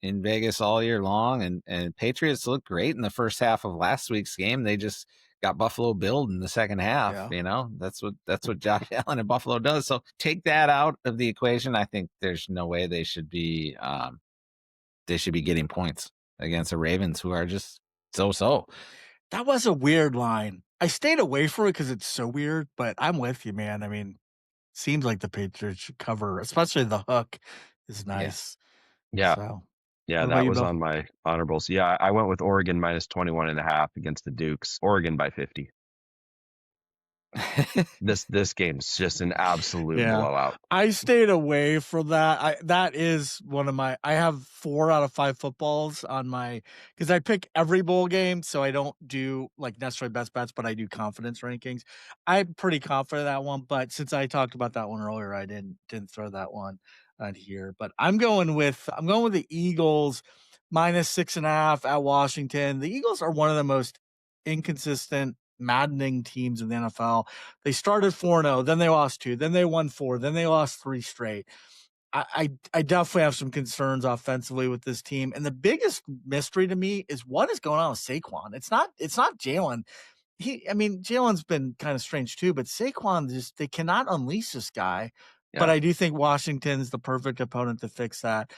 in Vegas all year long, and Patriots looked great in the first half of last week's game. They just got Buffalo billed in the second half. yeah. You know, that's what Josh Allen and Buffalo does. So take that out of the equation. I think there's no way they should be getting points against the Ravens, who are just so. That was a weird line. I stayed away from it because it's so weird, but I'm with you, man. I mean, seems like the Patriots should cover, especially the hook is nice. Yeah. So, Yeah, what about that you, was Bill? on my honorables. Yeah, I went with Oregon minus 21.5 against the Dukes. Oregon by 50. This game's just an absolute Yeah. blowout. I stayed away from that. That is one of my I have 4 out of 5 footballs on my because I pick every bowl game, so I don't do, like, necessarily best bets, but I do confidence rankings. I'm pretty confident in that one, but since I talked about that one earlier, I didn't throw that one on here. But I'm going with the Eagles minus 6.5 at Washington. The Eagles are one of the most inconsistent, maddening teams in the NFL. They started 4-0, then they lost 2, then they won 4, then they lost 3 straight. I definitely have some concerns offensively with this team, and the biggest mystery to me is what is going on with Saquon. It's not Jalen. Jalen's been kind of strange too, but Saquon just they cannot unleash this guy. But Yeah. I do think Washington's the perfect opponent to fix that.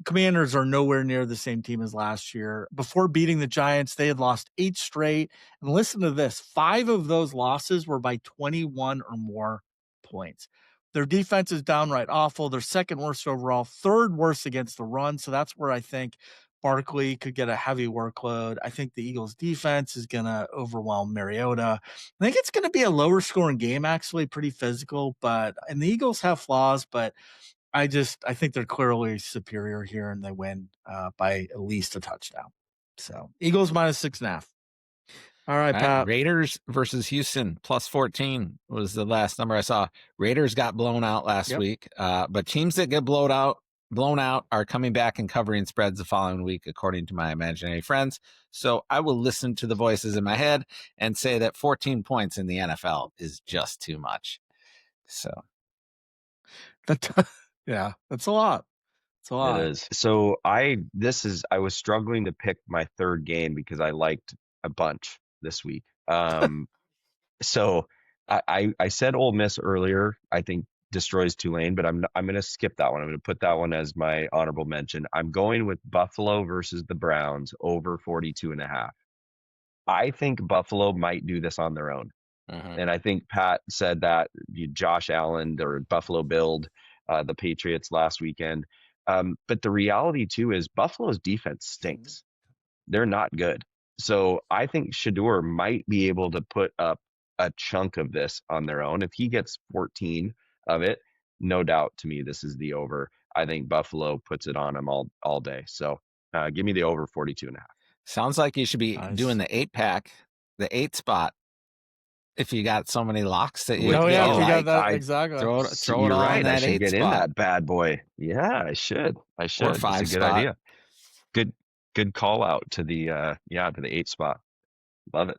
Commanders are nowhere near the same team as last year. Before beating the Giants, they had lost 8 straight. And listen to this, 5 of those losses were by 21 or more points. Their defense is downright awful. They're second worst overall, third worst against the run. So that's where I think Barkley could get a heavy workload. I think the Eagles defense is going to overwhelm Mariota. I think it's going to be a lower scoring game, actually, pretty physical, and the Eagles have flaws, but I think they're clearly superior here, and they win by at least a touchdown. So Eagles minus 6.5. All right, All right, Pat. Raiders versus Houston plus 14 was the last number I saw. Raiders got blown out last Yep. week, but teams that get blown out are coming back and covering spreads the following week, according to my imaginary friends. So I will listen to the voices in my head and say that 14 points in the NFL is just too much. So Yeah, that's a lot. It's a It lot. is. So I was struggling to pick my third game because I liked a bunch this week. So I said Ole Miss earlier. I think destroys Tulane, but I'm going to skip that one. I'm going to put that one as my honorable mention. I'm going with Buffalo versus the Browns over 42.5. I think Buffalo might do this on their own. And I think Pat said that Josh Allen or Buffalo Build the Patriots last weekend. But the reality too is Buffalo's defense stinks. They're not good. So I think Shador might be able to put up a chunk of this on their own. If he gets 14 of it, no doubt to me this is the over. I think Buffalo puts it on him all day. So give me the over 42.5. sounds like you should be doing Nice. the 8-pack, the 8 spot. If you got so many locks that With Oh, you yeah, if you got like, that, exactly. throw it You're all in right. I that should 8 get in spot that bad boy. Yeah, I should. or That's a 5 good spot. idea. Good call out to the to the 8 spot. Love it.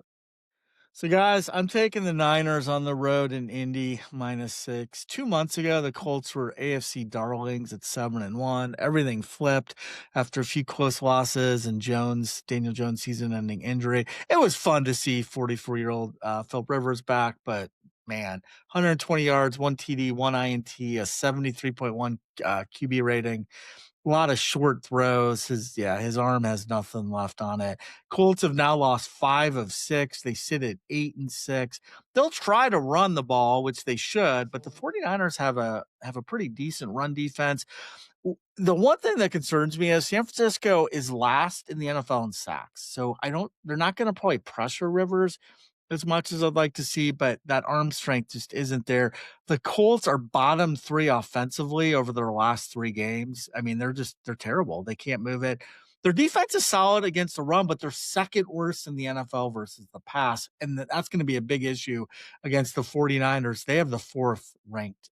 So, guys, I'm taking the Niners on the road in Indy minus 6. 2 months ago, the Colts were AFC darlings at 7-1. Everything flipped after a few close losses and Daniel Jones season-ending injury. It was fun to see 44-year-old Philip Rivers back, but man, 120 yards, 1 TD, 1 INT, a 73.1 QB rating. A lot of short throws. His arm has nothing left on it. Colts have now lost 5 of 6. They sit at 8-6. They'll try to run the ball, which they should, but the 49ers have a pretty decent run defense. The one thing that concerns me is San Francisco is last in the NFL in sacks. So they're not going to probably pressure Rivers as much as I'd like to see, but that arm strength just isn't there. The Colts are bottom 3 offensively over their last 3 games. I mean, they're terrible. They can't move it. Their defense is solid against the run, but they're second worst in the NFL versus the pass. And that's going to be a big issue against the 49ers. They have the 4th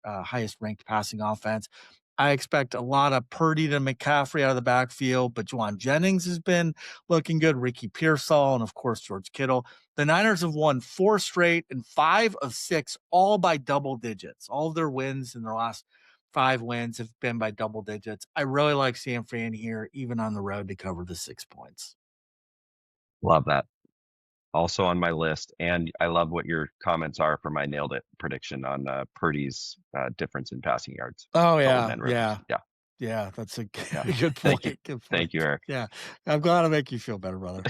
highest ranked passing offense. I expect a lot of Purdy to McCaffrey out of the backfield, but Juwan Jennings has been looking good. Ricky Pearsall, and of course, George Kittle. The Niners have won 4 straight and 5 of 6, all by double digits. All of their wins in their last 5 wins have been by double digits. I really like San Fran here, even on the road, to cover the 6 points. Love that. Also on my list, and I love what your comments are for my nailed it prediction on Purdy's difference in passing yards. Oh, Taller yeah, than Rivers. yeah. Yeah, Yeah, that's a yeah. good Thank you. point. Good Thank you, point. Eric. Yeah, I'm glad to make you feel better, brother.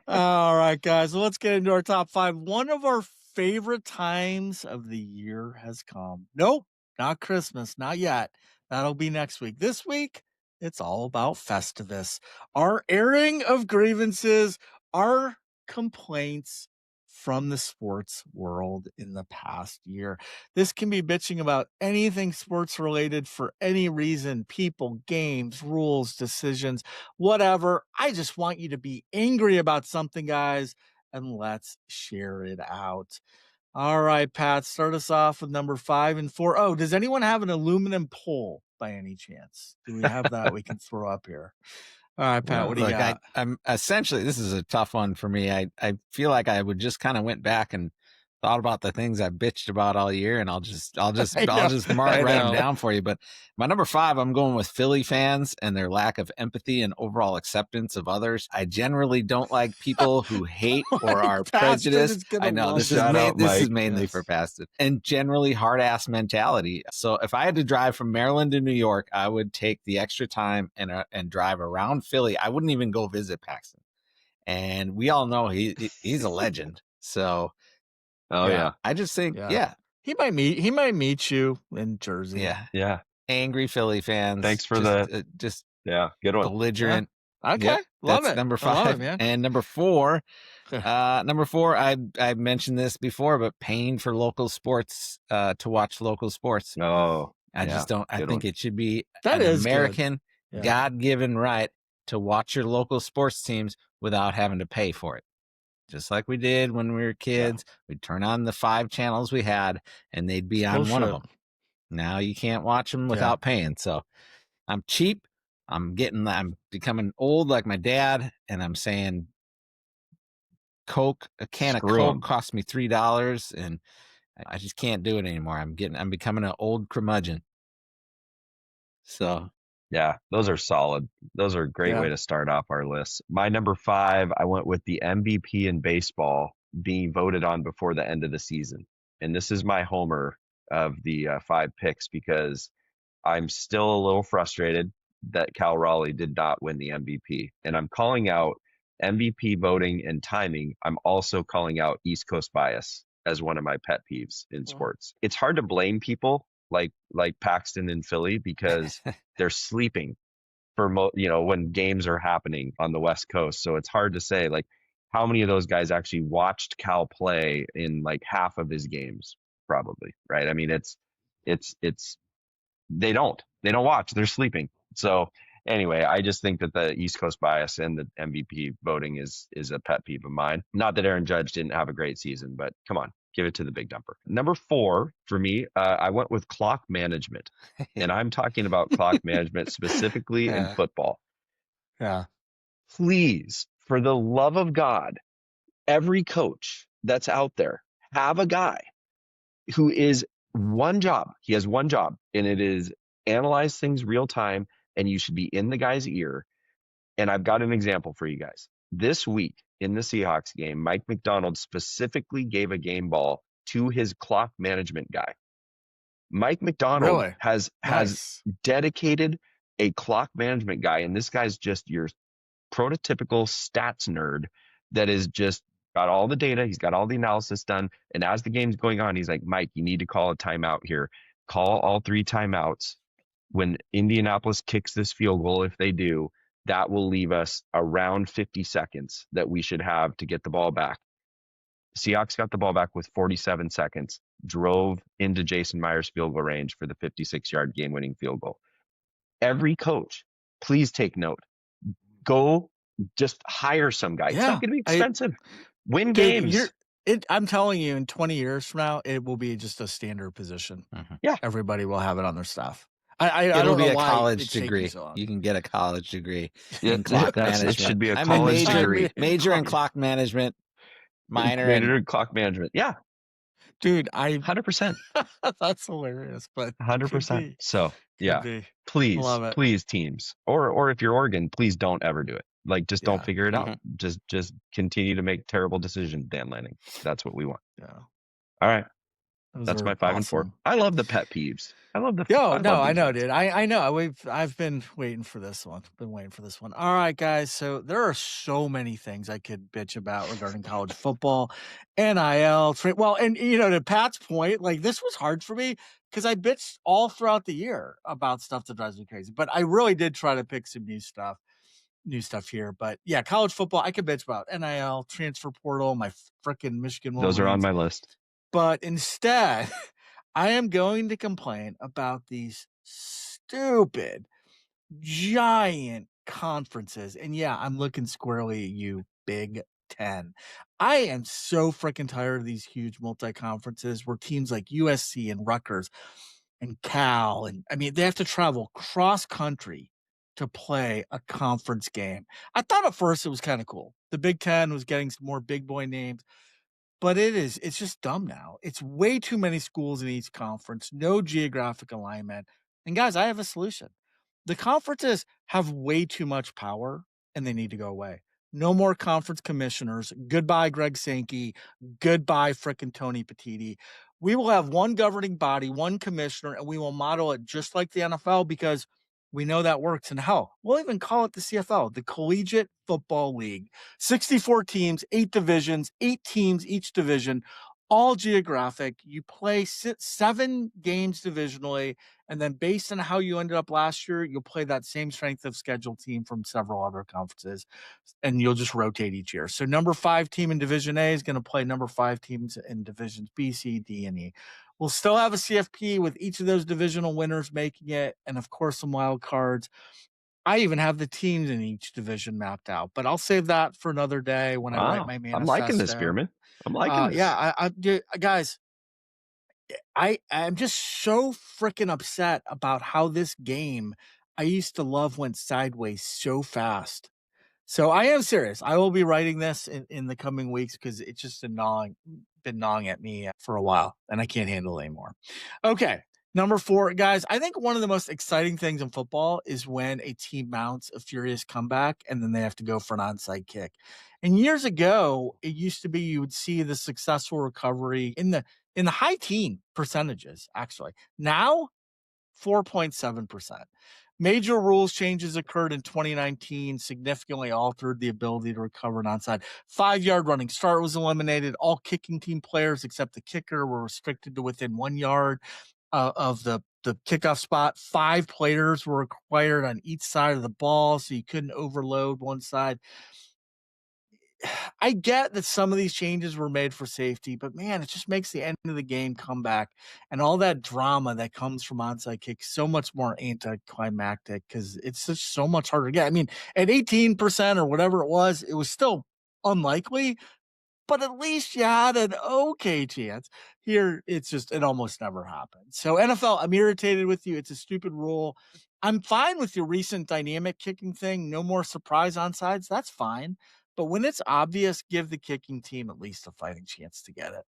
All right, guys, so let's get into our top 5. One of our favorite times of the year has come. Nope, not Christmas, not yet. That'll be next week. This week, it's all about Festivus, our airing of grievances, our complaints from the sports world in the past year. This can be bitching about anything sports related for any reason, people, games, rules, decisions, whatever. I just want you to be angry about something, guys, and let's share it out. All right, Pat, start us off with number 5 and 4. Oh, does anyone have an aluminum pole by any chance? Do we have that we can throw up here? All right, Pat, Well, what do you Look, got? I'm essentially, this is a tough one for me. I feel like I would just kind of went back and thought about the things I bitched about all year, and I'll just I write them down for you. But my number 5, I'm going with Philly fans and their lack of empathy and overall acceptance of others. I generally don't like people who hate or are prejudiced. I know this is mainly for Paston, and generally hard ass mentality. So if I had to drive from Maryland to New York, I would take the extra time and drive around Philly. I wouldn't even go visit Paxton. And we all know he's a legend. So I just think, he might meet you in Jersey. Yeah. Angry Philly fans. Thanks for just good one. Belligerent. Yeah. Okay, love that's it. Number 5, and number 4. Number 4, I mentioned this before, but paying for local sports to watch local sports. Oh, I just don't. I think it should be that an is American God-given right to watch your local sports teams without having to pay for it. Just like we did when we were kids. We'd turn on the 5 channels we had, and they'd be on one of them. Now you can't watch them without paying. So I'm cheap. I'm becoming old like my dad, and I'm saying Coke, a can of Coke cost me $3, and I just can't do it anymore. I'm becoming an old curmudgeon. So yeah, those are solid. Those are a great way to start off our list. My number 5, I went with the MVP in baseball being voted on before the end of the season. And this is my homer of the 5 picks, because I'm still a little frustrated that Cal Raleigh did not win the MVP. And I'm calling out MVP voting and timing. I'm also calling out East Coast bias as one of my pet peeves in sports. It's hard to blame people like Paxton and Philly, because they're sleeping for when games are happening on the West Coast. So it's hard to say like how many of those guys actually watched Cal play in like half of his games, probably, right? I mean, it's they don't watch, they're sleeping. So anyway, I just think that the East Coast bias and the MVP voting is a pet peeve of mine. Not that Aaron Judge didn't have a great season, but come on, give it to the big dumper. Number 4 for me, I went with clock management, and I'm talking about clock management specifically in football. Yeah. Please, for the love of God, every coach that's out there, have a guy who is one job. He has one job, and it is analyze things real time, and you should be in the guy's ear. And I've got an example for you guys. This week in the Seahawks game, Mike McDonald specifically gave a game ball to his clock management guy. Mike McDonald has dedicated a clock management guy, and this guy's just your prototypical stats nerd that is just got all the data. He's got all the analysis done. And as the game's going on, he's like, Mike, you need to call a timeout here. Call all 3 timeouts. When Indianapolis kicks this field goal, if they do, that will leave us around 50 seconds that we should have to get the ball back. Seahawks got the ball back with 47 seconds, drove into Jason Myers' field goal range for the 56-yard game-winning field goal. Every coach, please take note. Go just hire some guy. It's not going to be expensive. Win games. I'm telling you, in 20 years from now, it will be just a standard position. Yeah. Everybody will have it on their staff. It'll be a college degree. You can get a college degree in clock management. It should be a college degree. Major in clock management, minor in clock management. Yeah. Dude, 100%. That's hilarious, but 100%. So please teams, or if you're Oregon, please don't ever do it. Like, just don't figure it out. Just continue to make terrible decisions, Dan Lanning. That's what we want. Yeah. All right. Those That's are my 5 and 4. awesome. I love the pet peeves. I love Yo, no, I these know, ones. dude. I know. I've been waiting for this one. Been waiting for this one. All right, guys. So there are so many things I could bitch about regarding college football, NIL. Well, and to Pat's point, like this was hard for me because I bitched all throughout the year about stuff that drives me crazy. But I really did try to pick some new stuff here. But yeah, college football, I could bitch about NIL, transfer portal, my freaking Michigan Those are on Wolverines. my list. But instead, I am going to complain about these stupid, giant conferences. And yeah, I'm looking squarely at you, Big Ten. I am so freaking tired of these huge multi conferences where teams like USC and Rutgers and Cal, and I mean, they have to travel cross country to play a conference game. I thought at first it was kind of cool. The Big Ten was getting some more big boy names. But it's just dumb now. It's way too many schools in each conference, no geographic alignment. And guys, I have a solution. The conferences have way too much power and they need to go away. No more conference commissioners. Goodbye, Greg Sankey. Goodbye, frickin' Tony Petiti. We will have one governing body, one commissioner, and we will model it just like the NFL because we know that works. And hell, we'll even call it the CFL, the Collegiate Football League. 64 teams, 8 divisions, 8 teams each division, all geographic. You play 7 games divisionally, and then based on how you ended up last year, you'll play that same strength of schedule team from several other conferences, and you'll just rotate each year. So number 5 team in Division A is going to play number 5 teams in Divisions B, C, D, and E. We'll still have a CFP with each of those divisional winners making it, and of course some wild cards. I even have the teams in each division mapped out, but I'll save that for another day when I write Wow. my I'm liking this, manifesto. Bierman. I'm liking Yeah, this. guys, I'm just so freaking upset about how this game I used to love went sideways so fast. So I am serious. I will be writing this in the coming weeks because it's just been gnawing at me for a while, and I can't handle it anymore. Okay, number 4, guys. I think one of the most exciting things in football is when a team mounts a furious comeback and then they have to go for an onside kick. And years ago, it used to be you would see the successful recovery in the high teen percentages. Actually, now 4.7%. Major rules changes occurred in 2019, significantly altered the ability to recover an onside. 5-yard running start was eliminated. All kicking team players except the kicker were restricted to within 1 yard of the kickoff spot. 5 players were required on each side of the ball, so you couldn't overload one side. I get that some of these changes were made for safety, but man, it just makes the end of the game come back and all that drama that comes from onside kicks so much more anticlimactic because it's just so much harder to get. I mean, at 18% or whatever it was still unlikely, but at least you had an okay chance. Here, it almost never happens. So, NFL, I'm irritated with you. It's a stupid rule. I'm fine with your recent dynamic kicking thing. No more surprise onsides. That's fine. But when it's obvious, give the kicking team at least a fighting chance to get it.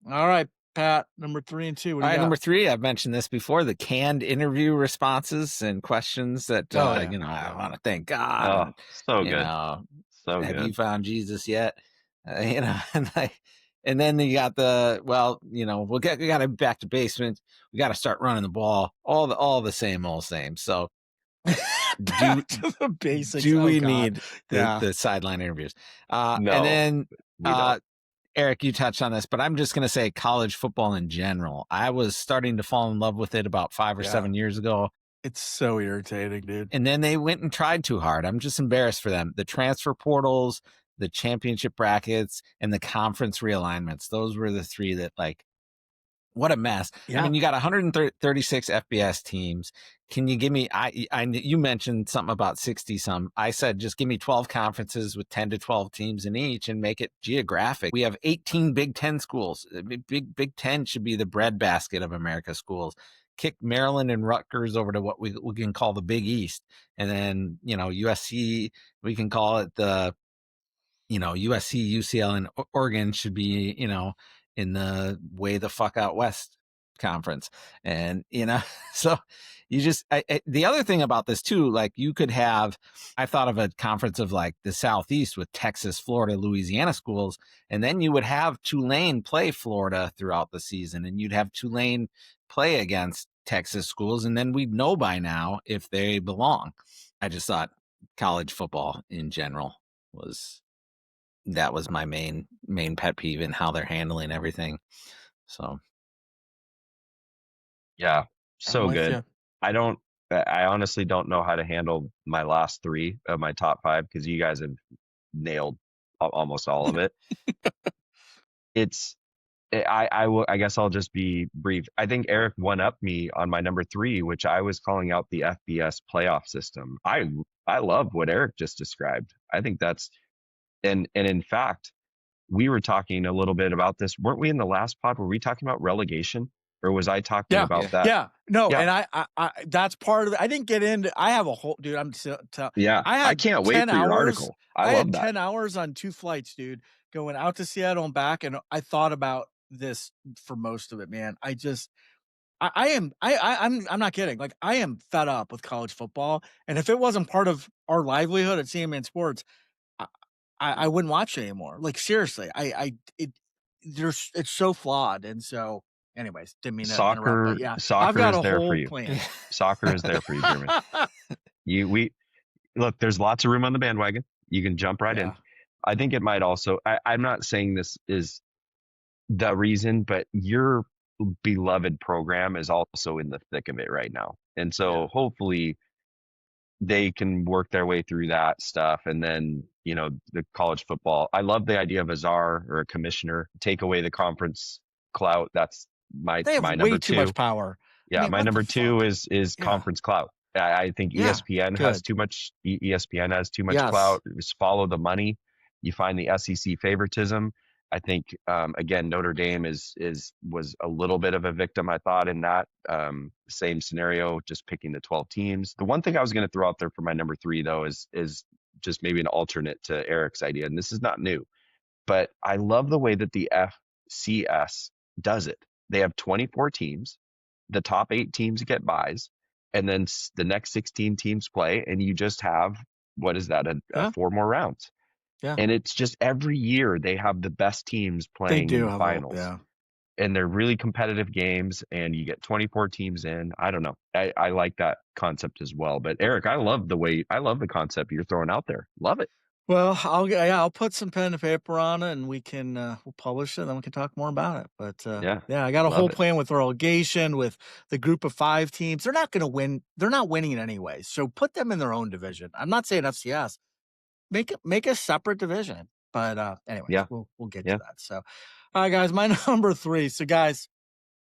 All right, Pat, number 3 and 2. What do All you right, got? number 3, I've mentioned this before, the canned interview responses and questions that, Oh, yeah. I want to thank God Oh, and, so good. So have you good. found Jesus yet? And then you got we got to back to basement. We got to start running the ball. All the same old same. So do Back to the basics. do Oh, we God. need Yeah. the sideline interviews? And No, then we don't. Eric, you touched on this, but I'm just going to say college football in general. I was starting to fall in love with it about 5 or Yeah. 7 years ago. It's so irritating, dude. And then they went and tried too hard. I'm just embarrassed for them. The transfer portals, the championship brackets, and the conference realignments. Those were the 3 that what a mess. Yeah. I mean, you got 136 FBS teams. Can you give me, you mentioned something about 60 some. I said, just give me 12 conferences with 10 to 12 teams in each and make it geographic. We have 18 Big Ten schools. Big Ten should be the breadbasket of America's schools. Kick Maryland and Rutgers over to what we can call the Big East. And then, USC, we can call it the, USC, UCL, and Oregon should be, in the way the fuck out West conference. And, so the other thing about this too, like you could have, I thought of a conference of like the Southeast with Texas, Florida, Louisiana schools, and then you would have Tulane play Florida throughout the season, and you'd have Tulane play against Texas schools, and then we'd know by now if they belong. I just thought college football in general was my main pet peeve in how they're handling everything. So Yeah, I'm so with good. you. I honestly don't know how to handle my last 3 of my top 5 because you guys have nailed almost all of it. I guess I'll just be brief. I think Eric one up me on my number 3, which I was calling out the FBS playoff system. I love what Eric just described. I think that's and in fact, we were talking a little bit about this. Weren't we in the last pod? Were we talking about relegation? Or was I talking Yeah. about that? Yeah. No, Yeah. and I that's part of it. I didn't get into I have a whole dude, Yeah. I I had can't wait 10 for your hours. article. I I love had that. 10 hours on 2 flights, dude, going out to Seattle and back, and I thought about this for most of it, man. I'm not kidding. Like, I am fed up with college football, and if it wasn't part of our livelihood at CMN Sports, I I wouldn't watch it anymore. Like, seriously, it's so flawed, and so anyways, didn't mean to interrupt, but yeah, I've Soccer got is a there for whole you. plan. Soccer is there for you, Bierman. We look, there's lots of room on the bandwagon. You can jump right in. Yeah. I think it might also, I'm not saying this is the reason, but your beloved program is also in the thick of it right now. And so Yeah. hopefully they can work their way through that stuff. And then, the college football, I love the idea of a czar or a commissioner, take away the conference clout. That's They have my way number too 2. much power. I Yeah, mean, my what the number 2 fuck? is Yeah. conference clout. I think Yeah. ESPN has Good. too much. ESPN has too much Yes. clout. Just follow the money. You find the SEC favoritism. I think again Notre Dame was a little bit of a victim. I thought in that same scenario, just picking the 12 teams. The one thing I was going to throw out there for my number 3 though is just maybe an alternate to Eric's idea, and this is not new, but I love the way that the FCS does it. They have 24 teams. The top 8 teams get buys, and then the next 16 teams play, and you just have, what is that, a Yeah. 4 more rounds. Yeah. And it's just every year they have the best teams They playing in do the have finals. And they're really competitive games, and you get 24 teams in. I don't know. I like that concept as well. But Eric, I love the concept you're throwing out there. Love it. Well, I'll put some pen and paper on it, and we can we'll publish it, and then we can talk more about it. But Yeah, I got a love whole it. plan with relegation, with the group of 5 teams. They're not going to win. They're not winning it anyway. So put them in their own division. I'm not saying FCS. Make a separate division. But anyways, Yeah, we'll get yeah. to that. So, all right, guys, my number 3. So, guys,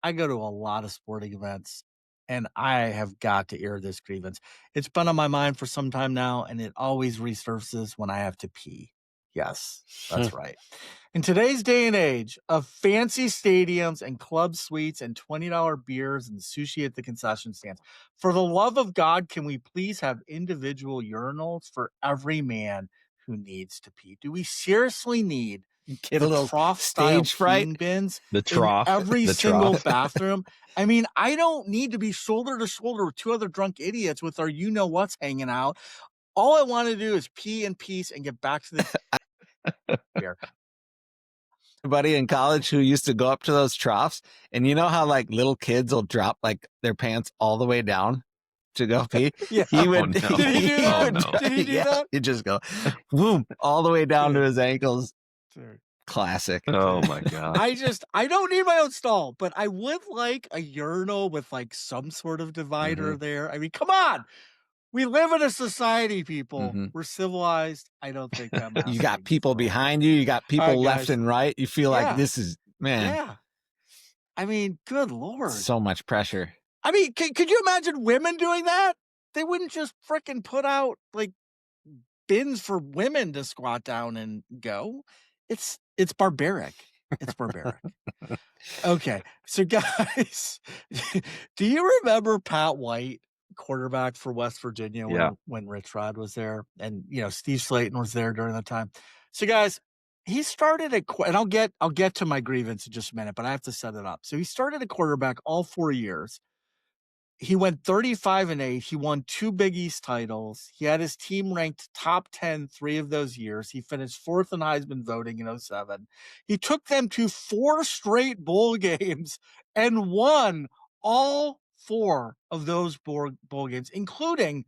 I go to a lot of sporting events, and I have got to air this grievance. It's been on my mind for some time now, and it always resurfaces when I have to pee. Yes, that's right. In today's day and age of fancy stadiums and club suites and $20 beers and sushi at the concession stands, for the love of God, can we please have individual urinals for every man who needs to pee? Do we seriously need Get a the little trough-style stage fright. peeing bins The in trough. every The single trough. bathroom? I mean, I don't need to be shoulder to shoulder with 2 other drunk idiots with our you-know-what's hanging out. All I want to do is pee in peace and get back to the beer. Buddy in college who used to go up to those troughs, and you know how like little kids will drop like their pants all the way down to go pee? Yeah. He Oh, would. no. Did he do that? Oh, no. Did he do that? He'd just go, boom, all the way down to Dude. his ankles. Dude. Classic. Oh my God. I don't need my own stall, but I would like a urinal with like some sort of divider there. I mean, come on. We live in a society, people. Mhm. We're civilized. I don't think I'm You asking got people for a lot. behind you. You got people All right, left guys. and right. You feel Yeah. like this is, man, Yeah. I mean, good Lord. so much pressure. I mean, could you imagine women doing that? They wouldn't just frickin' put out like bins for women to squat down and go. It's barbaric. It's barbaric. Okay. So guys, do you remember Pat White, quarterback for West Virginia Yeah. when Rich Rod was there, and Steve Slayton was there during that time? So guys, he started and I'll get to my grievance in just a minute, but I have to set it up. So he started a quarterback all 4 years. He went 35-8. He won 2 Big East titles. He had his team ranked top 10 3 of those years. He finished 4th in Heisman voting in 2007. He took them to 4 straight bowl games and won all 4 of those bowl games, including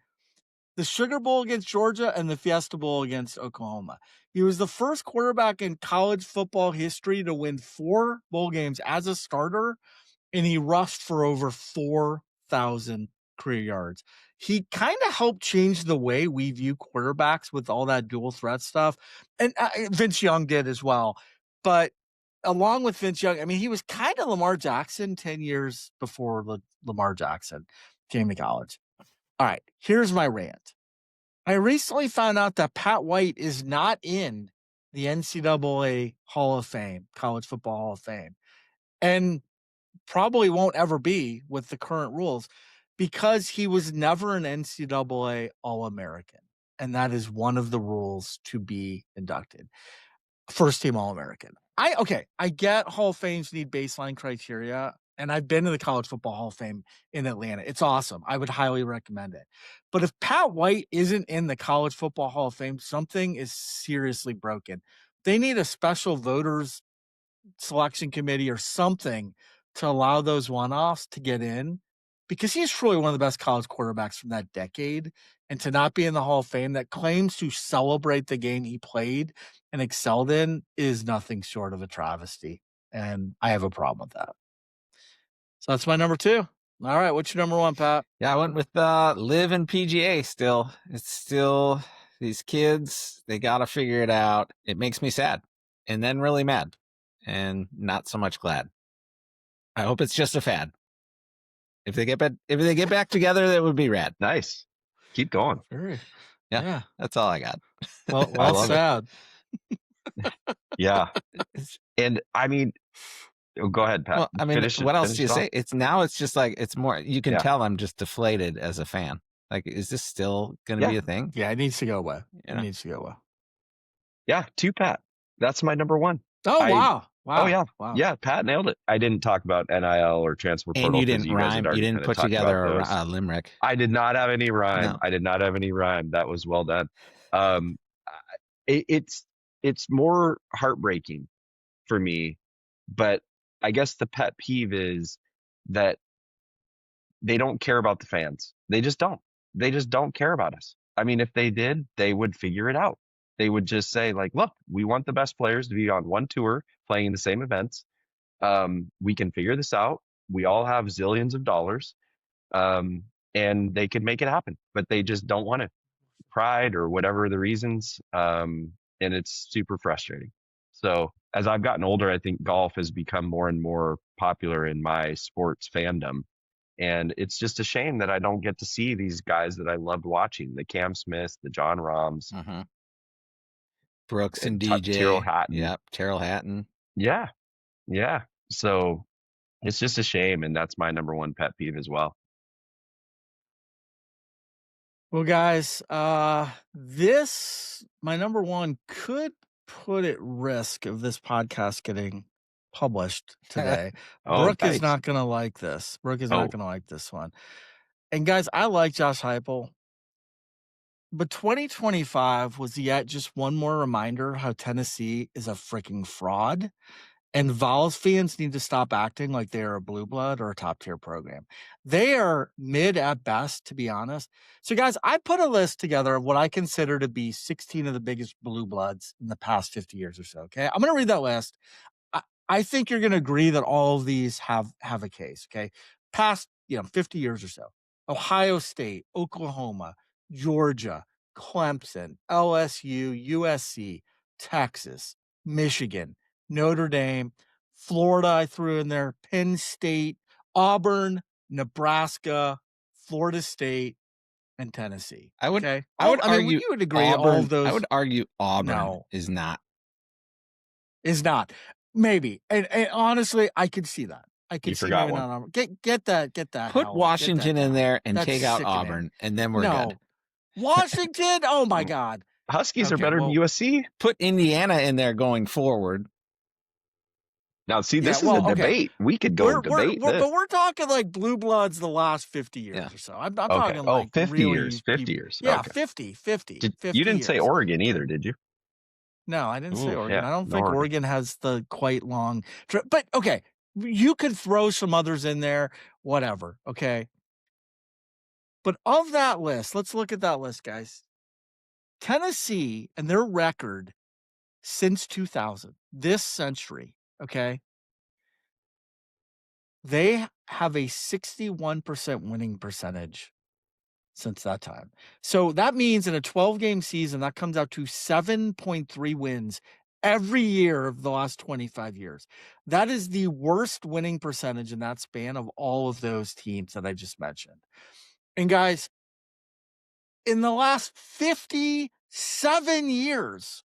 the Sugar Bowl against Georgia and the Fiesta Bowl against Oklahoma. He was the first quarterback in college football history to win 4 bowl games as a starter, and he rushed for over 4,000 career yards. He kind of helped change the way we view quarterbacks with all that dual threat stuff. And Vince Young did as well. But along with Vince Young, I mean, he was kind of Lamar Jackson 10 years before Lamar Jackson came to college. All right, here's my rant. I recently found out that Pat White is not in the NCAA Hall of Fame, College Football Hall of Fame, and probably won't ever be with the current rules because he was never an NCAA All-American. And that is one of the rules to be inducted. First team All-American. I get Hall of Fames need baseline criteria, and I've been to the College Football Hall of Fame in Atlanta. It's awesome. I would highly recommend it. But if Pat White isn't in the College Football Hall of Fame, something is seriously broken. They need a special voters selection committee or something to allow those one-offs to get in, because he's truly one of the best college quarterbacks from that decade. And to not be in the Hall of Fame that claims to celebrate the game he played and excelled in is nothing short of a travesty. And I have a problem with that. So that's my number 2. All right. What's your number 1, Pat? Yeah, I went with Live and PGA still. It's still these kids, they got to figure it out. It makes me sad and then really mad and not so much glad. I hope it's just a fad. If they get back together, that would be rad. Nice. Keep going. Yeah. That's all I got. Well sad. Yeah. And I mean, go ahead, Pat. Well, I mean, what else do you say? It's just like, it's more, you can tell I'm just deflated as a fan. Like, is this still going to be a thing? Yeah, it needs to go away. It needs to go away. Yeah, 2, Pat. That's my number 1. Oh, wow. Oh, yeah. Wow. Yeah, Pat nailed it. I didn't talk about NIL or transfer portal. And you didn't rhyme. You didn't put together a limerick. I did not have any rhyme. No. I did not have any rhyme. That was well done. It's more heartbreaking for me, but I guess the pet peeve is that they don't care about the fans. They just don't. They just don't care about us. I mean, if they did, they would figure it out. They would just say, like, look, we want the best players to be on one tour playing in the same events. We can figure this out. We all have zillions of dollars, and they could make it happen, but they just don't want it. Pride or whatever the reasons, and it's super frustrating. So as I've gotten older, I think golf has become more and more popular in my sports fandom. And it's just a shame that I don't get to see these guys that I loved watching, the Cam Smiths, the John Rahms. Mm-hmm. Brooks and DJ. Tyrrell Hatton. Yep, Tyrrell Hatton. Yeah. So it's just a shame, and that's my number 1 pet peeve as well. Well, guys, my number 1 could put at risk of this podcast getting published today. Brooke is not going to like this. Brooke is not going to like this one. And guys, I like Josh Heupel, but 2025 was yet just one more reminder how Tennessee is a freaking fraud. And Vols fans need to stop acting like they are a blue blood or a top tier program. They are mid at best, to be honest. So, guys, I put a list together of what I consider to be 16 of the biggest blue bloods in the past 50 years or so. Okay, I'm going to read that list. I think you're going to agree that all of these have a case. Okay, past 50 years or so. Ohio State, Oklahoma, Georgia, Clemson, LSU, USC, Texas, Michigan, Notre Dame, Florida, I threw in there, Penn State, Auburn, Nebraska, Florida State, and Tennessee. I would argue you would agree Auburn, all of those. I would argue Auburn is not. Maybe. And honestly, I could see that. I could see maybe not Auburn. Get that. Put Washington in there and That's take out sickening. Auburn, and then we're good. Washington? Oh my God. Huskies are better than USC. Put Indiana in there going forward. Now, see, Yeah, this is well, a okay. debate. We could go debate this. But we're talking like blue bloods the last 50 years Yeah. or so. I'm Okay. talking Oh, like 50 really years. 50 years. Yeah, Okay. 50 You didn't years. say Oregon either, did you? No, I didn't say Ooh, Oregon. yeah, I don't no think Oregon. Oregon has the quite long trip. But okay, you could throw some others in there, whatever. Okay. But of that list, let's look at that list, guys. Tennessee and their record since 2000, this century, okay, they have a 61% winning percentage since that time. So that means in a 12-game season, that comes out to 7.3 wins every year of the last 25 years. That is the worst winning percentage in that span of all of those teams that I just mentioned. And guys, in the last 57 years,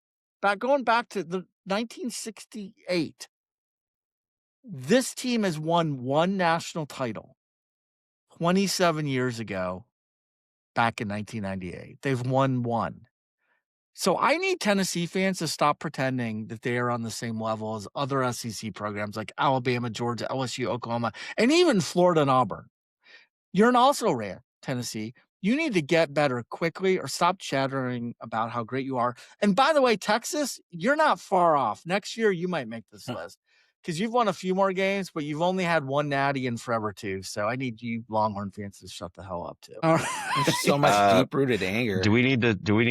going back to the 1968, this team has won one national title 27 years ago, back in 1998. They've won one. So I need Tennessee fans to stop pretending that they are on the same level as other SEC programs like Alabama, Georgia, LSU, Oklahoma, and even Florida and Auburn. You're an also-ran, Tennessee. You need to get better quickly or stop chattering about how great you are. And by the way, Texas, you're not far off. Next year, you might make this list because you've won a few more games, but you've only had one natty in forever too. So I need you Longhorn fans to shut the hell up too. All right. There's so much deep-rooted anger. Do we need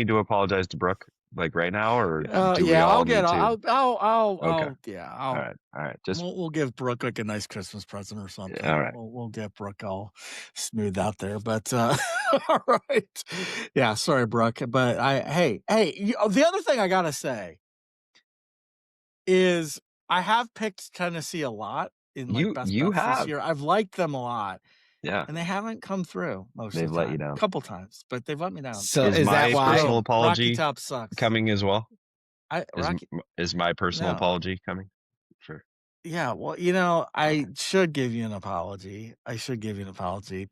to apologize to Brooke like right now, or do we Yeah, all I'll need get. to? I'll. Okay. Yeah. All right. Just We'll give Brooke like a nice Christmas present or something. all right. We'll get Brooke all smooth out there. But all right. Yeah, sorry, Brooke. But the other thing I gotta say is I have picked Tennessee a lot in like best You bets this have. year. I've liked them a lot. Yeah. And they haven't come through most They've of the let time. you down. A couple times, but they've let me down. So Is is that my why? personal Rocky apology Top sucks. coming as well? Rocky. Is my personal No. apology coming? Sure. Yeah, well, I should give you an apology.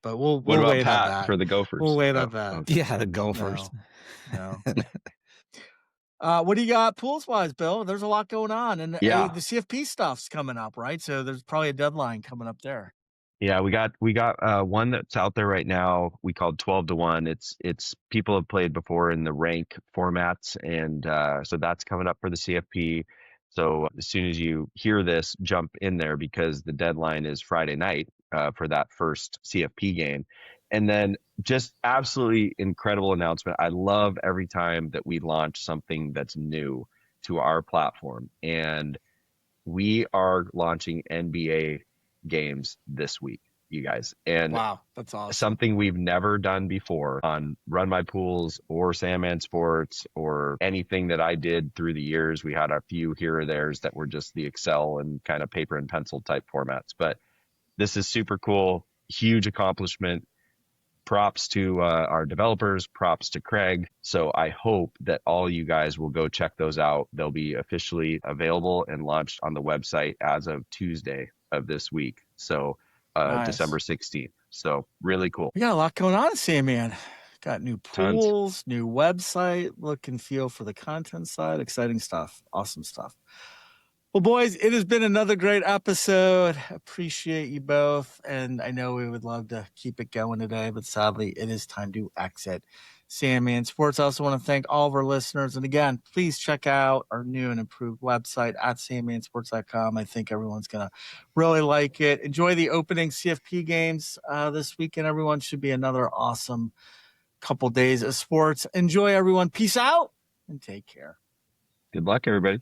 But we'll What about wait on Pat that. for the Gophers? We'll wait Oh, on that. okay. Yeah, the Gophers. No. What do you got pools wise, Bill? There's a lot going on, and Yeah. the CFP stuff's coming up, right? So there's probably a deadline coming up there. Yeah, we got one that's out there right now. We called 12-1. It's people have played before in the rank formats, and so that's coming up for the CFP. So as soon as you hear this, jump in there because the deadline is Friday night for that first CFP game. And then just absolutely incredible announcement. I love every time that we launch something that's new to our platform, and we are launching NBA games this week, you guys. And Wow, that's awesome. something we've never done before on Run My Pools or Sandman Sports or anything that I did through the years. We had a few here or there's that were just the Excel and kind of paper and pencil type formats. But this is super cool, huge accomplishment. Props to our developers, props to Craig. So I hope that all you guys will go check those out. They'll be officially available and launched on the website as of Tuesday of this week. So Nice. December 16th. So really cool. We got a lot going on, Sandman. Got new Tons. pools, new website, look and feel for the content side. Exciting stuff. Awesome stuff. Well, boys, it has been another great episode. Appreciate you both. And I know we would love to keep it going today, but sadly, it is time to exit Sandman Sports. I also want to thank all of our listeners. And again, please check out our new and improved website at sandmansports.com. I think everyone's going to really like it. Enjoy the opening CFP games this weekend. Everyone should be another awesome couple days of sports. Enjoy, everyone. Peace out and take care. Good luck, everybody.